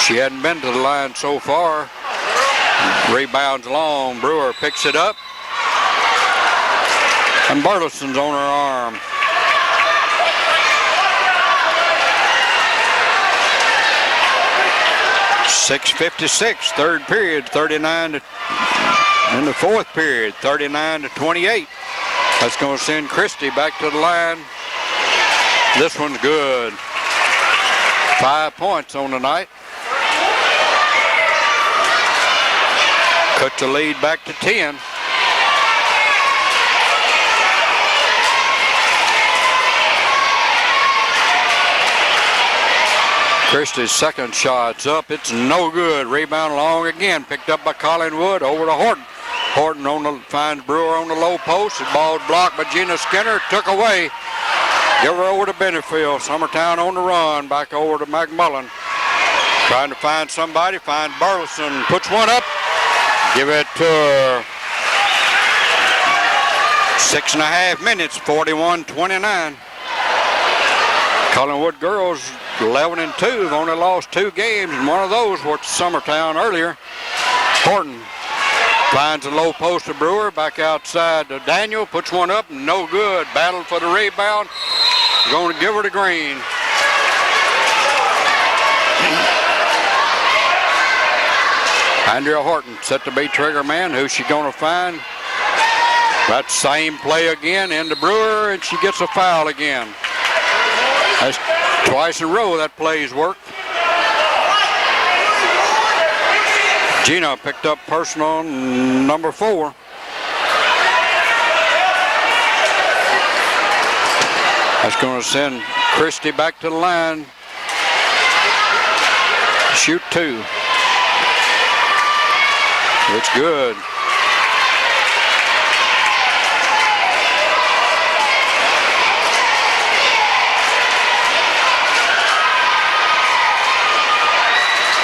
She hadn't been to the line so far. Rebounds long. Brewer picks it up. And Burleson's on her arm. .656, third period, 39 to, in the fourth period, 39 to 28. That's going to send Christie back to the line. This one's good. 5 points on the night. Cut the lead back to 10. Christie's second shot's up. It's no good. Rebound long again. Picked up by Collinwood. Over to Horton. Horton finds Brewer on the low post. The ball's blocked by Gina Skinner. Took away. Give her over to Benefield. Summertown on the run. Back over to McMullen. Trying to find somebody. Find Burleson. Puts one up. Give it to her. 6.5 minutes. 41-29. Collinwood girls 11-2. They've only lost 2 games, and one of those was Summertown earlier. Horton finds a low post to Brewer. Back outside to Daniel. Puts one up. No good. Battle for the rebound. Going to give her to Green. Andrea Horton set to be trigger man. Who's she going to find? That same play again into Brewer, and she gets a foul again. That's twice in a row that play's worked. Gina picked up personal number 4. That's going to send Christie back to the line. Shoot 2. It's good.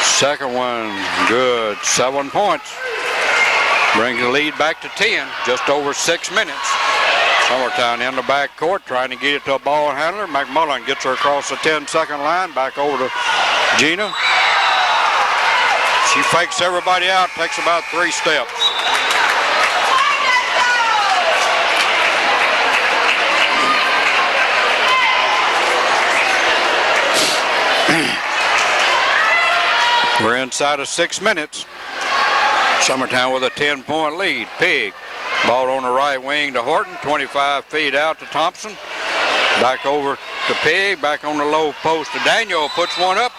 Second one, good. 7 points. Brings the lead back to 10, just over 6 minutes. Summertown in the back court, trying to get it to a ball handler. McMullen gets her across the 10-second line, back over to Gina. She fakes everybody out, takes about 3 steps. We're inside of 6 minutes. Summertown with a 10-point lead. Pigg Ball on the right wing to Horton, 25 feet out to Thompson. Back over to Pig, back on the low post to Daniel, puts one up,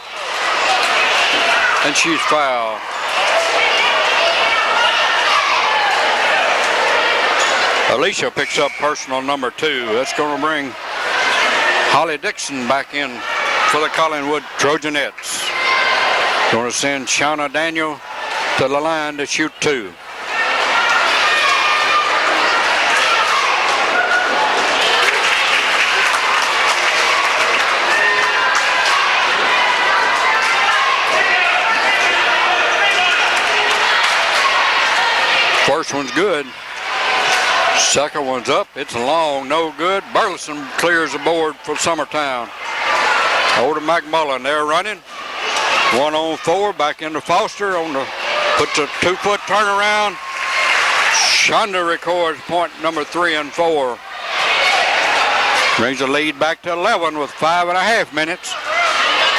and she's fouled. Alicia picks up personal number 2. That's going to bring Holly Dixon back in for the Collinwood Trojanettes. Going to send Shauna Daniel to the line to shoot 2. First one's good. Second one's up. It's long, no good. Burleson clears the board for Summertown. Over to McMullen. They're running. 1-on-4. Back into Foster. Puts a 2-foot turnaround. Shonda records point number 3 and 4. Brings the lead back to 11 with 5.5 minutes.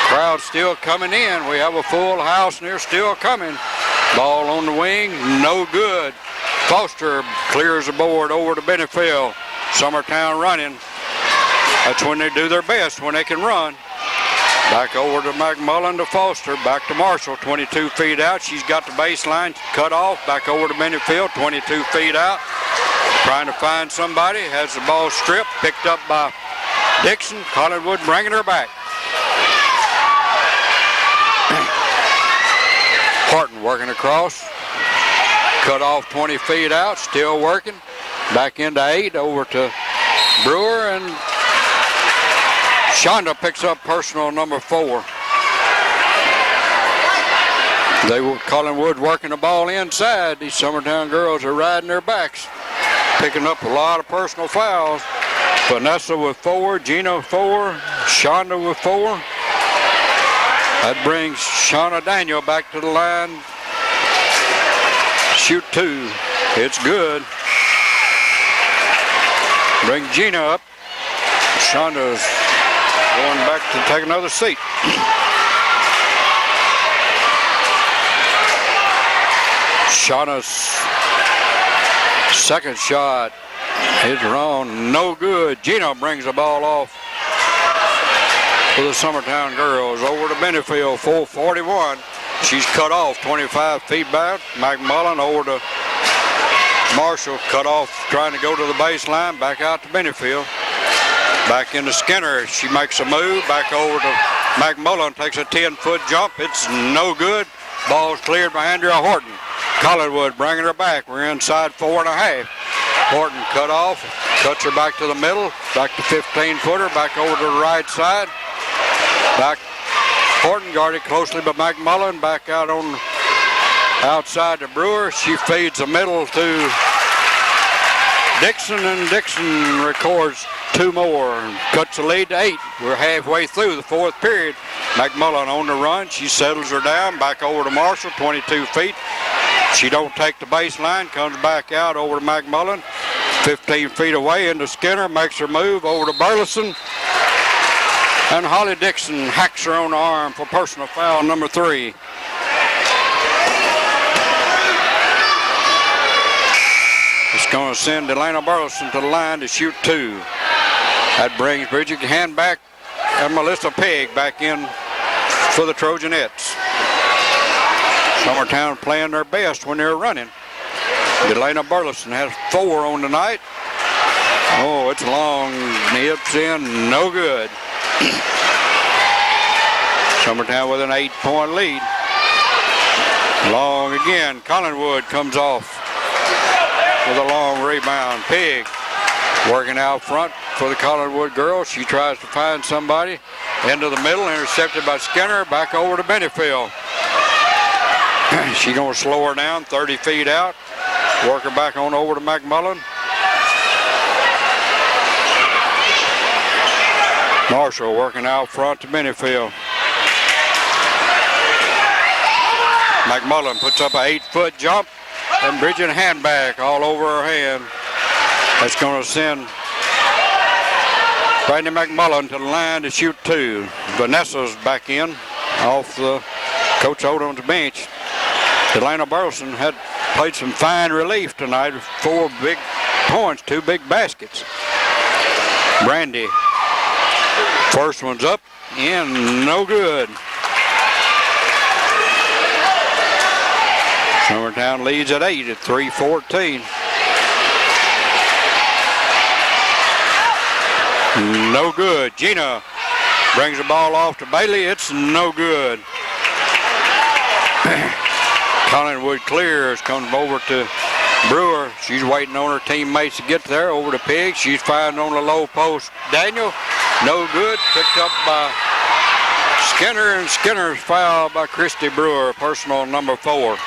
Crowd still coming in. We have a full house and they're still coming. Ball on the wing, no good. Foster clears the board over to Benefield. Summertown running. That's when they do their best, when they can run. Back over to McMullen to Foster. Back to Marshall, 22 feet out. She's got the baseline cut off. Back over to Benefield, 22 feet out. Trying to find somebody. Has the ball stripped. Picked up by Dixon. Collinwood bringing her back. Horton working across. Cut off 20 feet out, still working. Back into 8, over to Brewer, and Shonda picks up personal number 4. Collinwood working the ball inside. These Summertown girls are riding their backs, picking up a lot of personal fouls. Vanessa with 4, Gina 4, Shonda with 4. That brings Shauna Daniel back to the line. Shoot 2. It's good. Bring Gina up. Shonda's going back to take another seat. Shauna's second shot is wrong. No good. Gina brings the ball off for the Summertown girls. Over to Benefield, 4:41. She's cut off 25 feet back. McMullen over to Marshall, cut off, trying to go to the baseline. Back out to Benefield. Back into Skinner. She makes a move. Back over to McMullen. Takes a 10-foot jump. It's no good. Ball's cleared by Andrea Horton. Collinwood bringing her back. We're inside 4.5. Horton cut off. Cuts her back to the middle. Back to 15-footer. Back over to the right side. Back. Horton guarded closely by McMullen. Back out on outside to Brewer. She feeds the middle to Dixon, and Dixon records 2 more and cuts the lead to 8. We're halfway through the 4th period. McMullen on the run. She settles her down. Back over to Marshall, 22 feet. She don't take the baseline. Comes back out over to McMullen. 15 feet away into Skinner. Makes her move over to Burleson. And Holly Dixon hacks her on the arm for personal foul number 3. It's going to send Delana Burleson to the line to shoot 2. That brings Bridget Handback and Melissa Pegg back in for the Trojanettes. Summertown playing their best when they're running. Delana Burleson has 4 on the night. Oh, it's long. It's in. No good. Summertown with an 8-point lead. Long again. Collinwood comes off with a long rebound. Pig working out front for the Collinwood girls. She tries to find somebody. Into the middle, intercepted by Skinner. Back over to Benefield. She's going to slow her down 30 feet out. Work her back on over to McMullen. Marshall working out front to Benefield. McMullen puts up an 8-foot jump, and Bridget Handback all over her hand. That's going to send Brandy McMullen to the line to shoot 2. Vanessa's back in off the Coach Odom's bench. Delana Burleson had played some fine relief tonight with 4 big points, 2 big baskets. Brandy, first one's up and no good. Summertown leads at 8 at 3:14. No good. Gina brings the ball off to Bailey. It's no good. Collinwood clears, comes over to Brewer. She's waiting on her teammates to get there. Over to Pig. She's firing on the low post. Daniel, no good. Picked up by Skinner, and Skinner's fouled by Christy Brewer, personal number 4.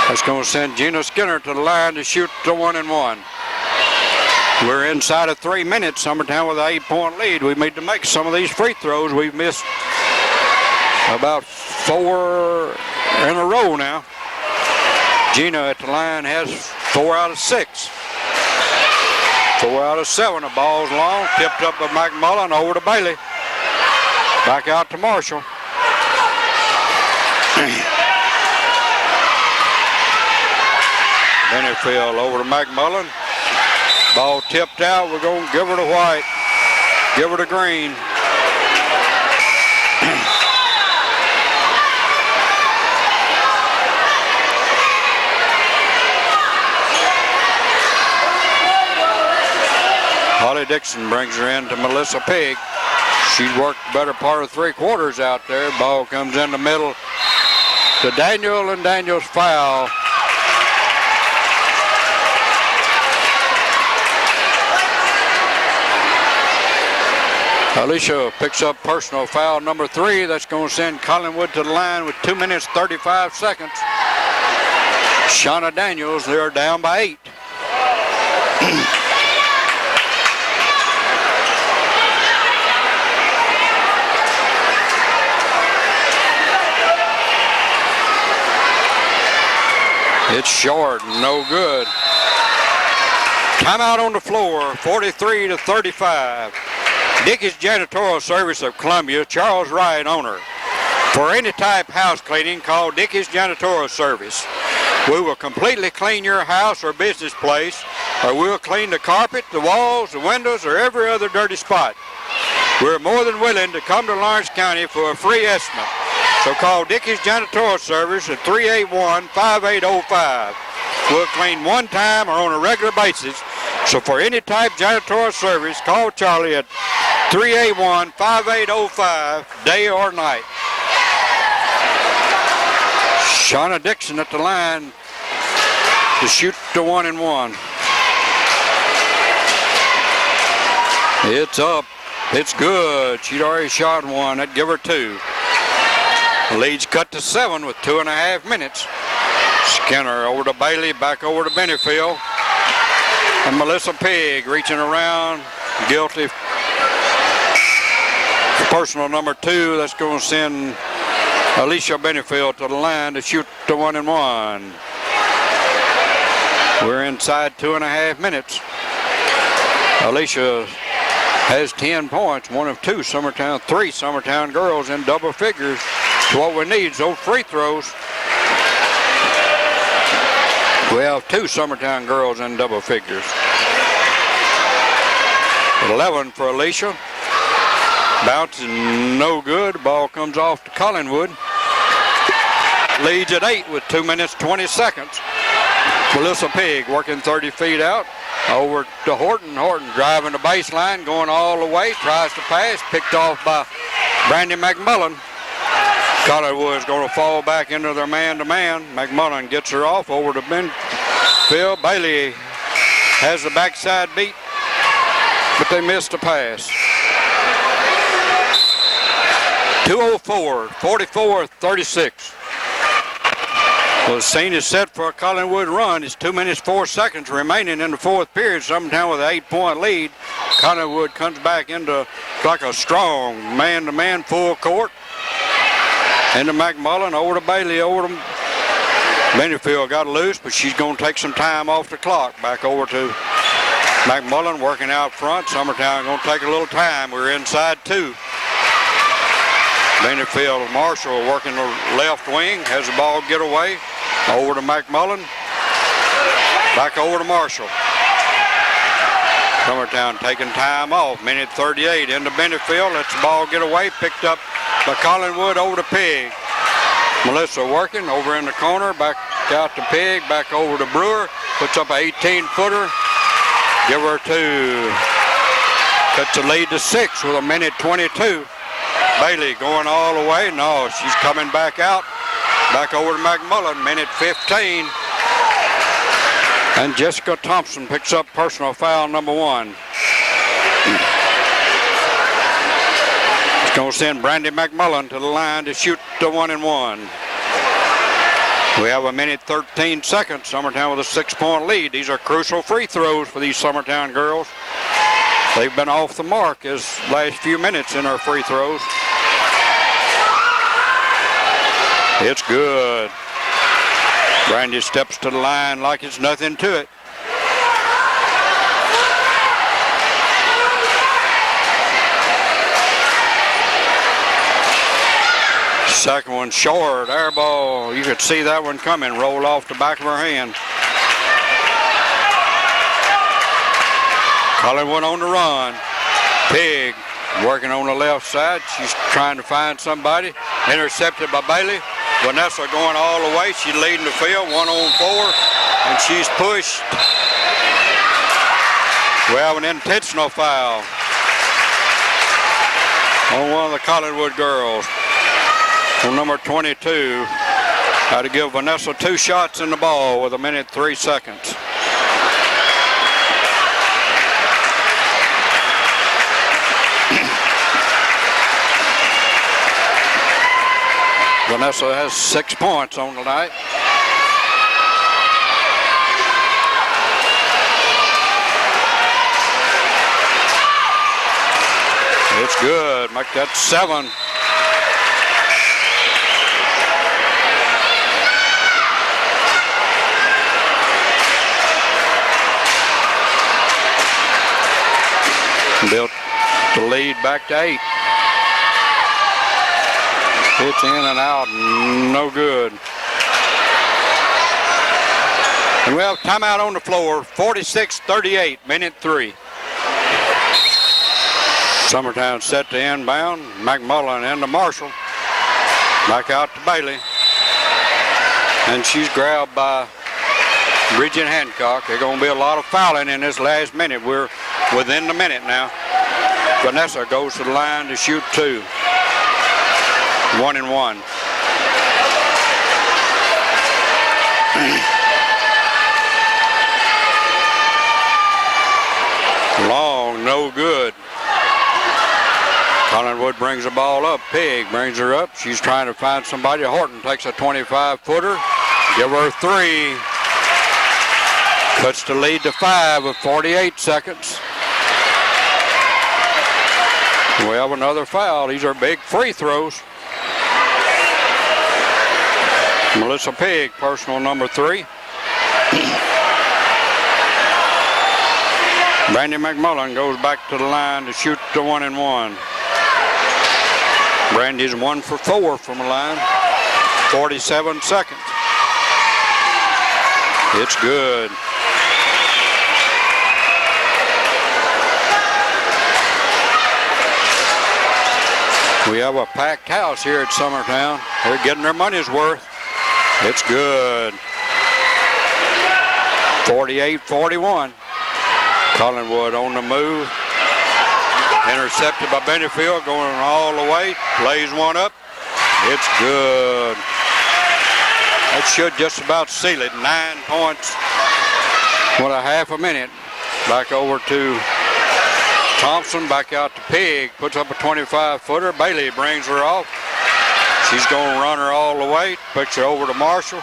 That's going to send Gina Skinner to the line to shoot the 1-and-1. We're inside of 3 minutes. Summertown with an 8-point lead. We need to make some of these free throws. We've missed about 4 in a row now. Gina at the line has 4 out of 6. 4 out of 7. The ball's long. Tipped up by McMullen over to Bailey. Back out to Marshall. Benefield over to McMullen. Ball tipped out. We're going to give her to White. Give her to Green. Holly Dixon brings her in to Melissa Pig. She's worked the better part of 3 quarters out there. Ball comes in the middle to Daniel, and Daniel's foul. Alicia picks up personal foul number 3. That's going to send Collinwood to the line with 2 minutes 35 seconds. Shauna Daniels, they're down by 8. It's short, no good. Timeout on the floor, 43-35. Dickey's Janitorial Service of Columbia, Charles Wright, owner. For any type house cleaning, call Dickey's Janitorial Service. We will completely clean your house or business place, or we'll clean the carpet, the walls, the windows, or every other dirty spot. We're more than willing to come to Lawrence County for a free estimate. So call Dickey's Janitorial Service at 381-5805. We'll clean one time or on a regular basis. So for any type janitorial service, call Charlie at 381-5805, day or night. Shauna Dixon at the line to shoot the 1-and-1. It's up. It's good. She'd already shot 1. That'd give her 2. The lead's cut to 7 with 2.5 minutes. Skinner over to Bailey, back over to Benefield. And Melissa Pig reaching around, guilty. Personal number 2, that's going to send Alicia Benefield to the line to shoot the 1-and-1. We're inside 2.5 minutes. Alicia has 10 points, 1 of 2 Summertown, 3 Summertown girls in double figures. So what we need is those free throws. We have 2 Summertown girls in double figures. 11 for Alicia. Bouncing no good. Ball comes off to Collinwood. Leads at 8 with 2 minutes 20 seconds. Melissa Pig working 30 feet out. Over to Horton. Horton driving the baseline, going all the way. Tries to pass. Picked off by Brandy McMullen. Collinwood's going to fall back into their man-to-man. McMullen gets her off over to Benfield. Bailey has the backside beat, but they missed a pass. 2:04, 44-36. Well, the scene is set for a Collinwood run. It's 2 minutes 4 seconds remaining in the 4th period. Summertown with an 8-point lead. Collinwood comes back into like a strong man-to-man full court. Into McMullen, over to Bailey, over to Benefield got loose, but she's going to take some time off the clock. Back over to McMullen working out front. Summertown going to take a little time. We're inside 2. Benefield Marshall working the left wing. Has the ball get away. Over to McMullen. Back over to Marshall. Summertown taking time off. Minute 38 into Benefield. Lets the ball get away. Picked up by Collinwood over to Pig. Melissa working over in the corner. Back out to Pig. Back over to Brewer. Puts up an 18-footer. Give her 2. Cuts the lead to 6 with a minute 22. Bailey going all the way. No, she's coming back out. Back over to McMullen. Minute 15. And Jessica Thompson picks up personal foul number 1. It's going to send Brandy McMullen to the line to shoot the 1-and-1. We have a minute 13 seconds. Summertown with a 6-point lead. These are crucial free throws for these Summertown girls. They've been off the mark this last few minutes in our free throws. It's good. Brandy steps to the line like it's nothing to it. Second one short, air ball. You could see that one coming, roll off the back of her hand. Collinwood on the run. Pig working on the left side. She's trying to find somebody. Intercepted by Bailey. Vanessa going all the way. She's leading the field, 1-on-4, and she's pushed. We have an intentional foul on one of the Collinwood girls. On number 22, had to give Vanessa 2 shots in the ball with a minute 3 seconds. Vanessa has 6 points on the night. It's good. Make that 7. Built the lead back to 8. It's in and out, no good. And we have timeout on the floor, 46-38, minute 3. Summertown set to inbound. McMullen into Marshall. Back out to Bailey. And she's grabbed by Bridget Hancock. There's going to be a lot of fouling in this last minute. We're within the minute now. Vanessa goes to the line to shoot 2. 1-and-1. Long, no good. Collinwood brings the ball up. Pig brings her up. She's trying to find somebody. Horton takes a 25-footer. Give her 3. Cuts the lead to 5 with 48 seconds. We have another foul. These are big free throws. Melissa Pig, personal number 3. Brandy McMullen goes back to the line to shoot the 1-and-1. Brandy's 1 for 4 from the line. 47 seconds. It's good. We have a packed house here at Summertown. They're getting their money's worth. It's good. 48-41. Collinwood on the move. Intercepted by Benefield, going all the way. Plays one up. It's good. That should just about seal it. 9 points. What a half a minute. Back over to Thompson, back out to Pig. Puts up a 25-footer. Bailey brings her off. She's going to run her all the way. Puts her over to Marshall.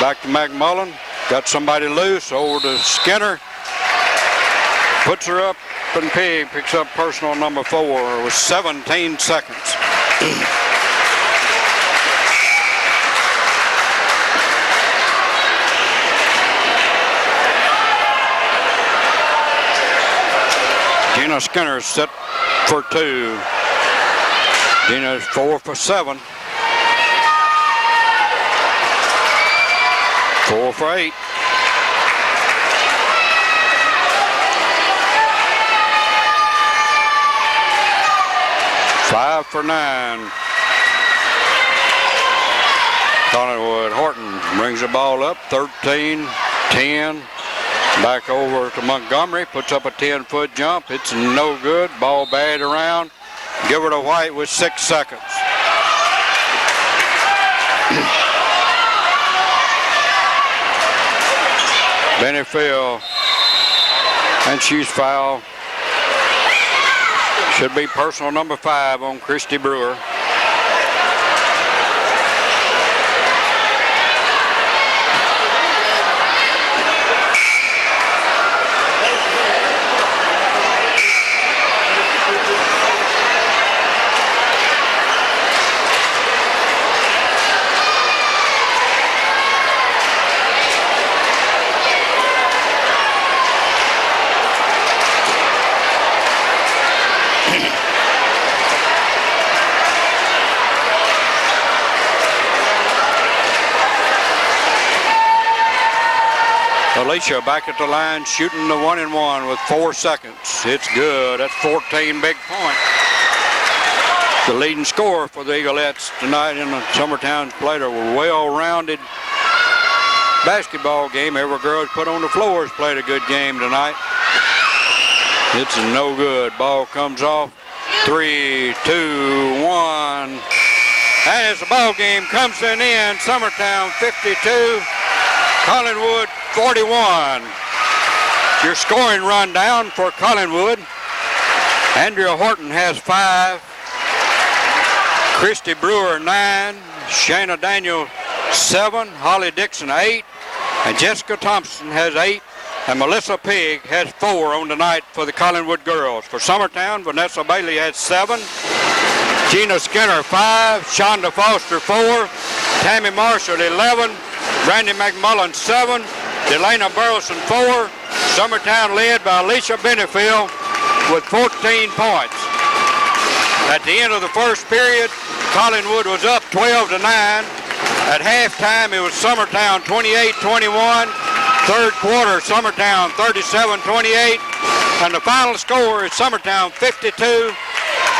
Back to McMullen. Got somebody loose. Over to Skinner. Puts her up, and Pig picks up personal number 4 with 17 seconds. Gina Skinner set for 2. Gina's 4 for 7. 4 for 8. Five for 9. Collinwood Horton brings the ball up, 13-10. Back over to Montgomery, puts up a 10-foot jump. It's no good. Ball batted around. Give her to White with 6 seconds. Benefield, and she's fouled. Should be personal number 5 on Christy Brewer. Alicia back at the line, shooting the 1-and-1 with 4 seconds. It's good. That's 14 big points. The leading scorer for the Eaglettes tonight in the Summertown played a well-rounded basketball game. Every girl that's put on the floor has played a good game tonight. It's no good. Ball comes off. 3, 2, 1. As the ball game comes to an end, Summertown 52, Collinwood 41. Your scoring rundown for Collinwood. Andrea Horton has 5. Christy Brewer 9. Shayna Daniel 7. Holly Dixon 8. And Jessica Thompson has 8. And Melissa Pigg has 4 on the night for the Collinwood girls. For Summertown, Vanessa Bailey has 7. Gina Skinner 5. Shonda Foster 4. Tammy Marshall 11. Brandy McMullen 7. Delana Burleson 4. Summertown led by Alicia Benefield with 14 points. At the end of the first period, Collinwood was up 12-9. At halftime, it was Summertown 28-21. Third quarter, Summertown 37-28. And the final score is Summertown 52,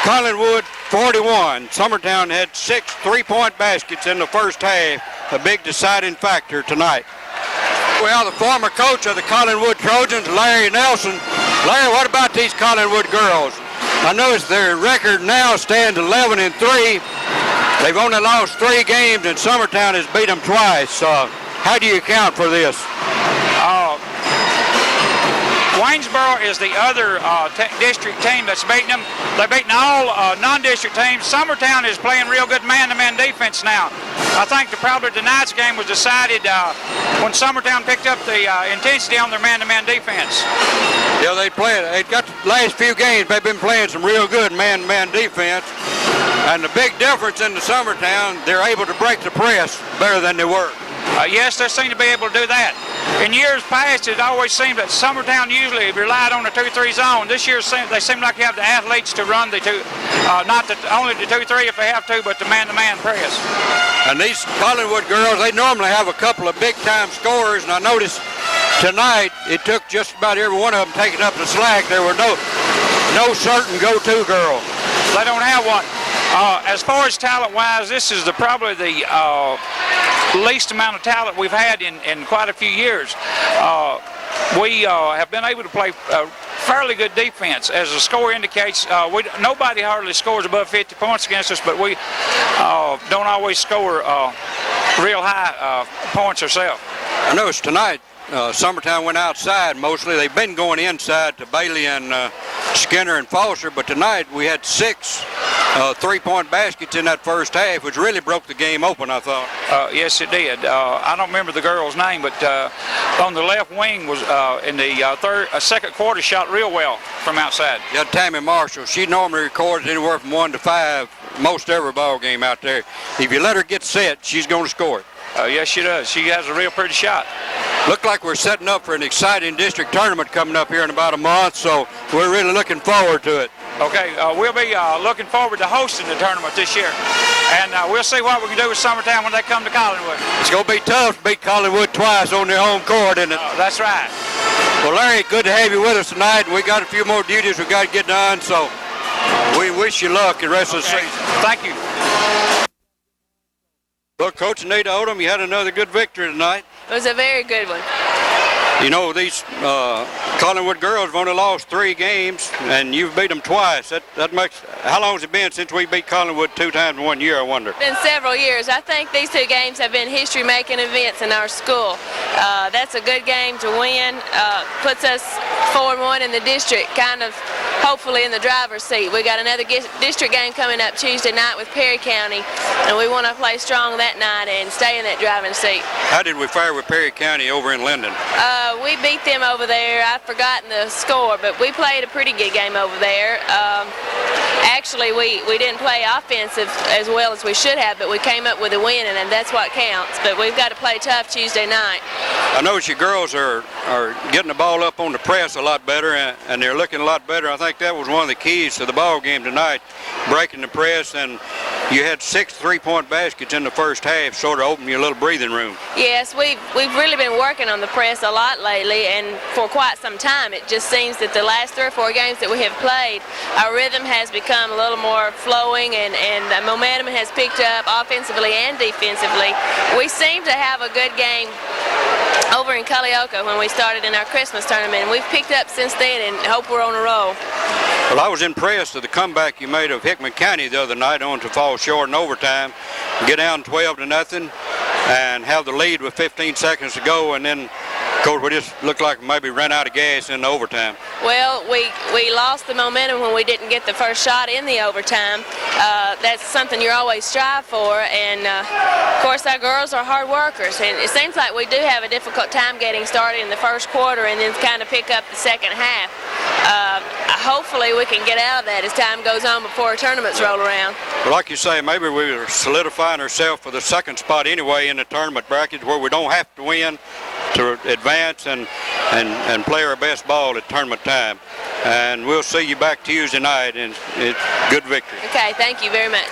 Collinwood 41. Summertown had 6 3-point baskets in the first half, a big deciding factor tonight. Well, the former coach of the Collinwood Trojans, Larry Nelson. Larry, what about these Collinwood girls? I noticed their record now stands 11-3. They've only lost 3 games, and Summertown has beat them twice. How do you account for this? Waynesboro is the other district team that's beating them. They've beaten all non-district teams. Summertown is playing real good man-to-man defense now. I think probably tonight's game was decided when Summertown picked up the intensity on their man-to-man defense. Yeah, they've got the last few games, they've been playing some real good man-to-man defense. And the big difference in the Summertown, they're able to break the press better than they were. Yes, they seem to be able to do that. In years past, it always seemed that Summertown usually relied on the 2-3 zone. This year, they seem like they have the athletes to run the only the 2-3 if they have to, but the man-to-man press. And these Collinwood girls, they normally have a couple of big-time scorers, and I noticed tonight it took just about every one of them taking up the slack. There were no certain go-to girl. They don't have one. As far as talent-wise, this is probably the least amount of talent we've had in quite a few years. We have been able to play fairly good defense. As the score indicates, nobody hardly scores above 50 points against us, but we don't always score real high points ourselves. I noticed tonight Summertown went outside mostly. They've been going inside to Bailey and Skinner and Foster, but tonight we had 6 3-point baskets in that first half, which really broke the game open, I thought. Yes, it did. I don't remember the girl's name, but on the left wing was in the second quarter shot real well from outside. Yeah, Tammy Marshall. She normally records anywhere from 1 to 5 most every ball game out there. If you let her get set, she's going to score it. Yes, she does. She has a real pretty shot. Look like we're setting up for an exciting district tournament coming up here in about a month, so we're really looking forward to it. Okay, we'll be looking forward to hosting the tournament this year, and we'll see what we can do with Summertown when they come to Collinwood. It's going to be tough to beat Collinwood twice on their home court, isn't it? That's right. Well, Larry, good to have you with us tonight. We got a few more duties we got to get done, so we wish you luck the rest of the season. Thank you. Well, Coach Anita Odom, you had another good victory tonight. It was a very good one. You know, these Collinwood girls have only lost 3 games, and you've beat them twice. That makes. How long has it been since we beat Collinwood 2 times in 1 year, I wonder? It's been several years. I think these 2 games have been history-making events in our school. That's a good game to win. Puts us 4-1 in the district, kind of hopefully in the driver's seat. We got another district game coming up Tuesday night with Perry County, and we want to play strong that night and stay in that driving seat. How did we fare with Perry County over in Linden? We beat them over there. I've forgotten the score, but we played a pretty good game over there. Actually, we didn't play offensive as well as we should have, but we came up with a win, and that's what counts. But we've got to play tough Tuesday night. I notice your girls are getting the ball up on the press a lot better, and they're looking a lot better. I think that was one of the keys to the ball game tonight, breaking the press, and you had 6 3-point baskets in the first half, sort of opened you a little breathing room. Yes, we've really been working on the press a lot lately, and for quite some time. It just seems that the last 3 or 4 games that we have played, our rhythm has become a little more flowing, and the momentum has picked up offensively and defensively. We seem to have a good game over in Culleoka when we started in our Christmas tournament, and we've picked up since then and hope we're on a roll. Well, I was impressed with the comeback you made of Hickman County the other night, on to fall short in overtime, get down 12-0, and have the lead with 15 seconds to go, and then, of course, we just looked like we maybe ran out of gas in the overtime. Well, we lost the momentum when we didn't get the first shot in the overtime. That's something you always strive for, and of course our girls are hard workers, and it seems like we do have a difficult time getting started in the first quarter and then kind of pick up the second half. Hopefully we can get out of that as time goes on before tournaments roll around. Well, like you say, maybe we're solidifying ourselves for the second spot anyway in the tournament bracket, where we don't have to win to advance and play our best ball at tournament time. And we'll see you back Tuesday night, and it's good victory. Okay, thank you very much.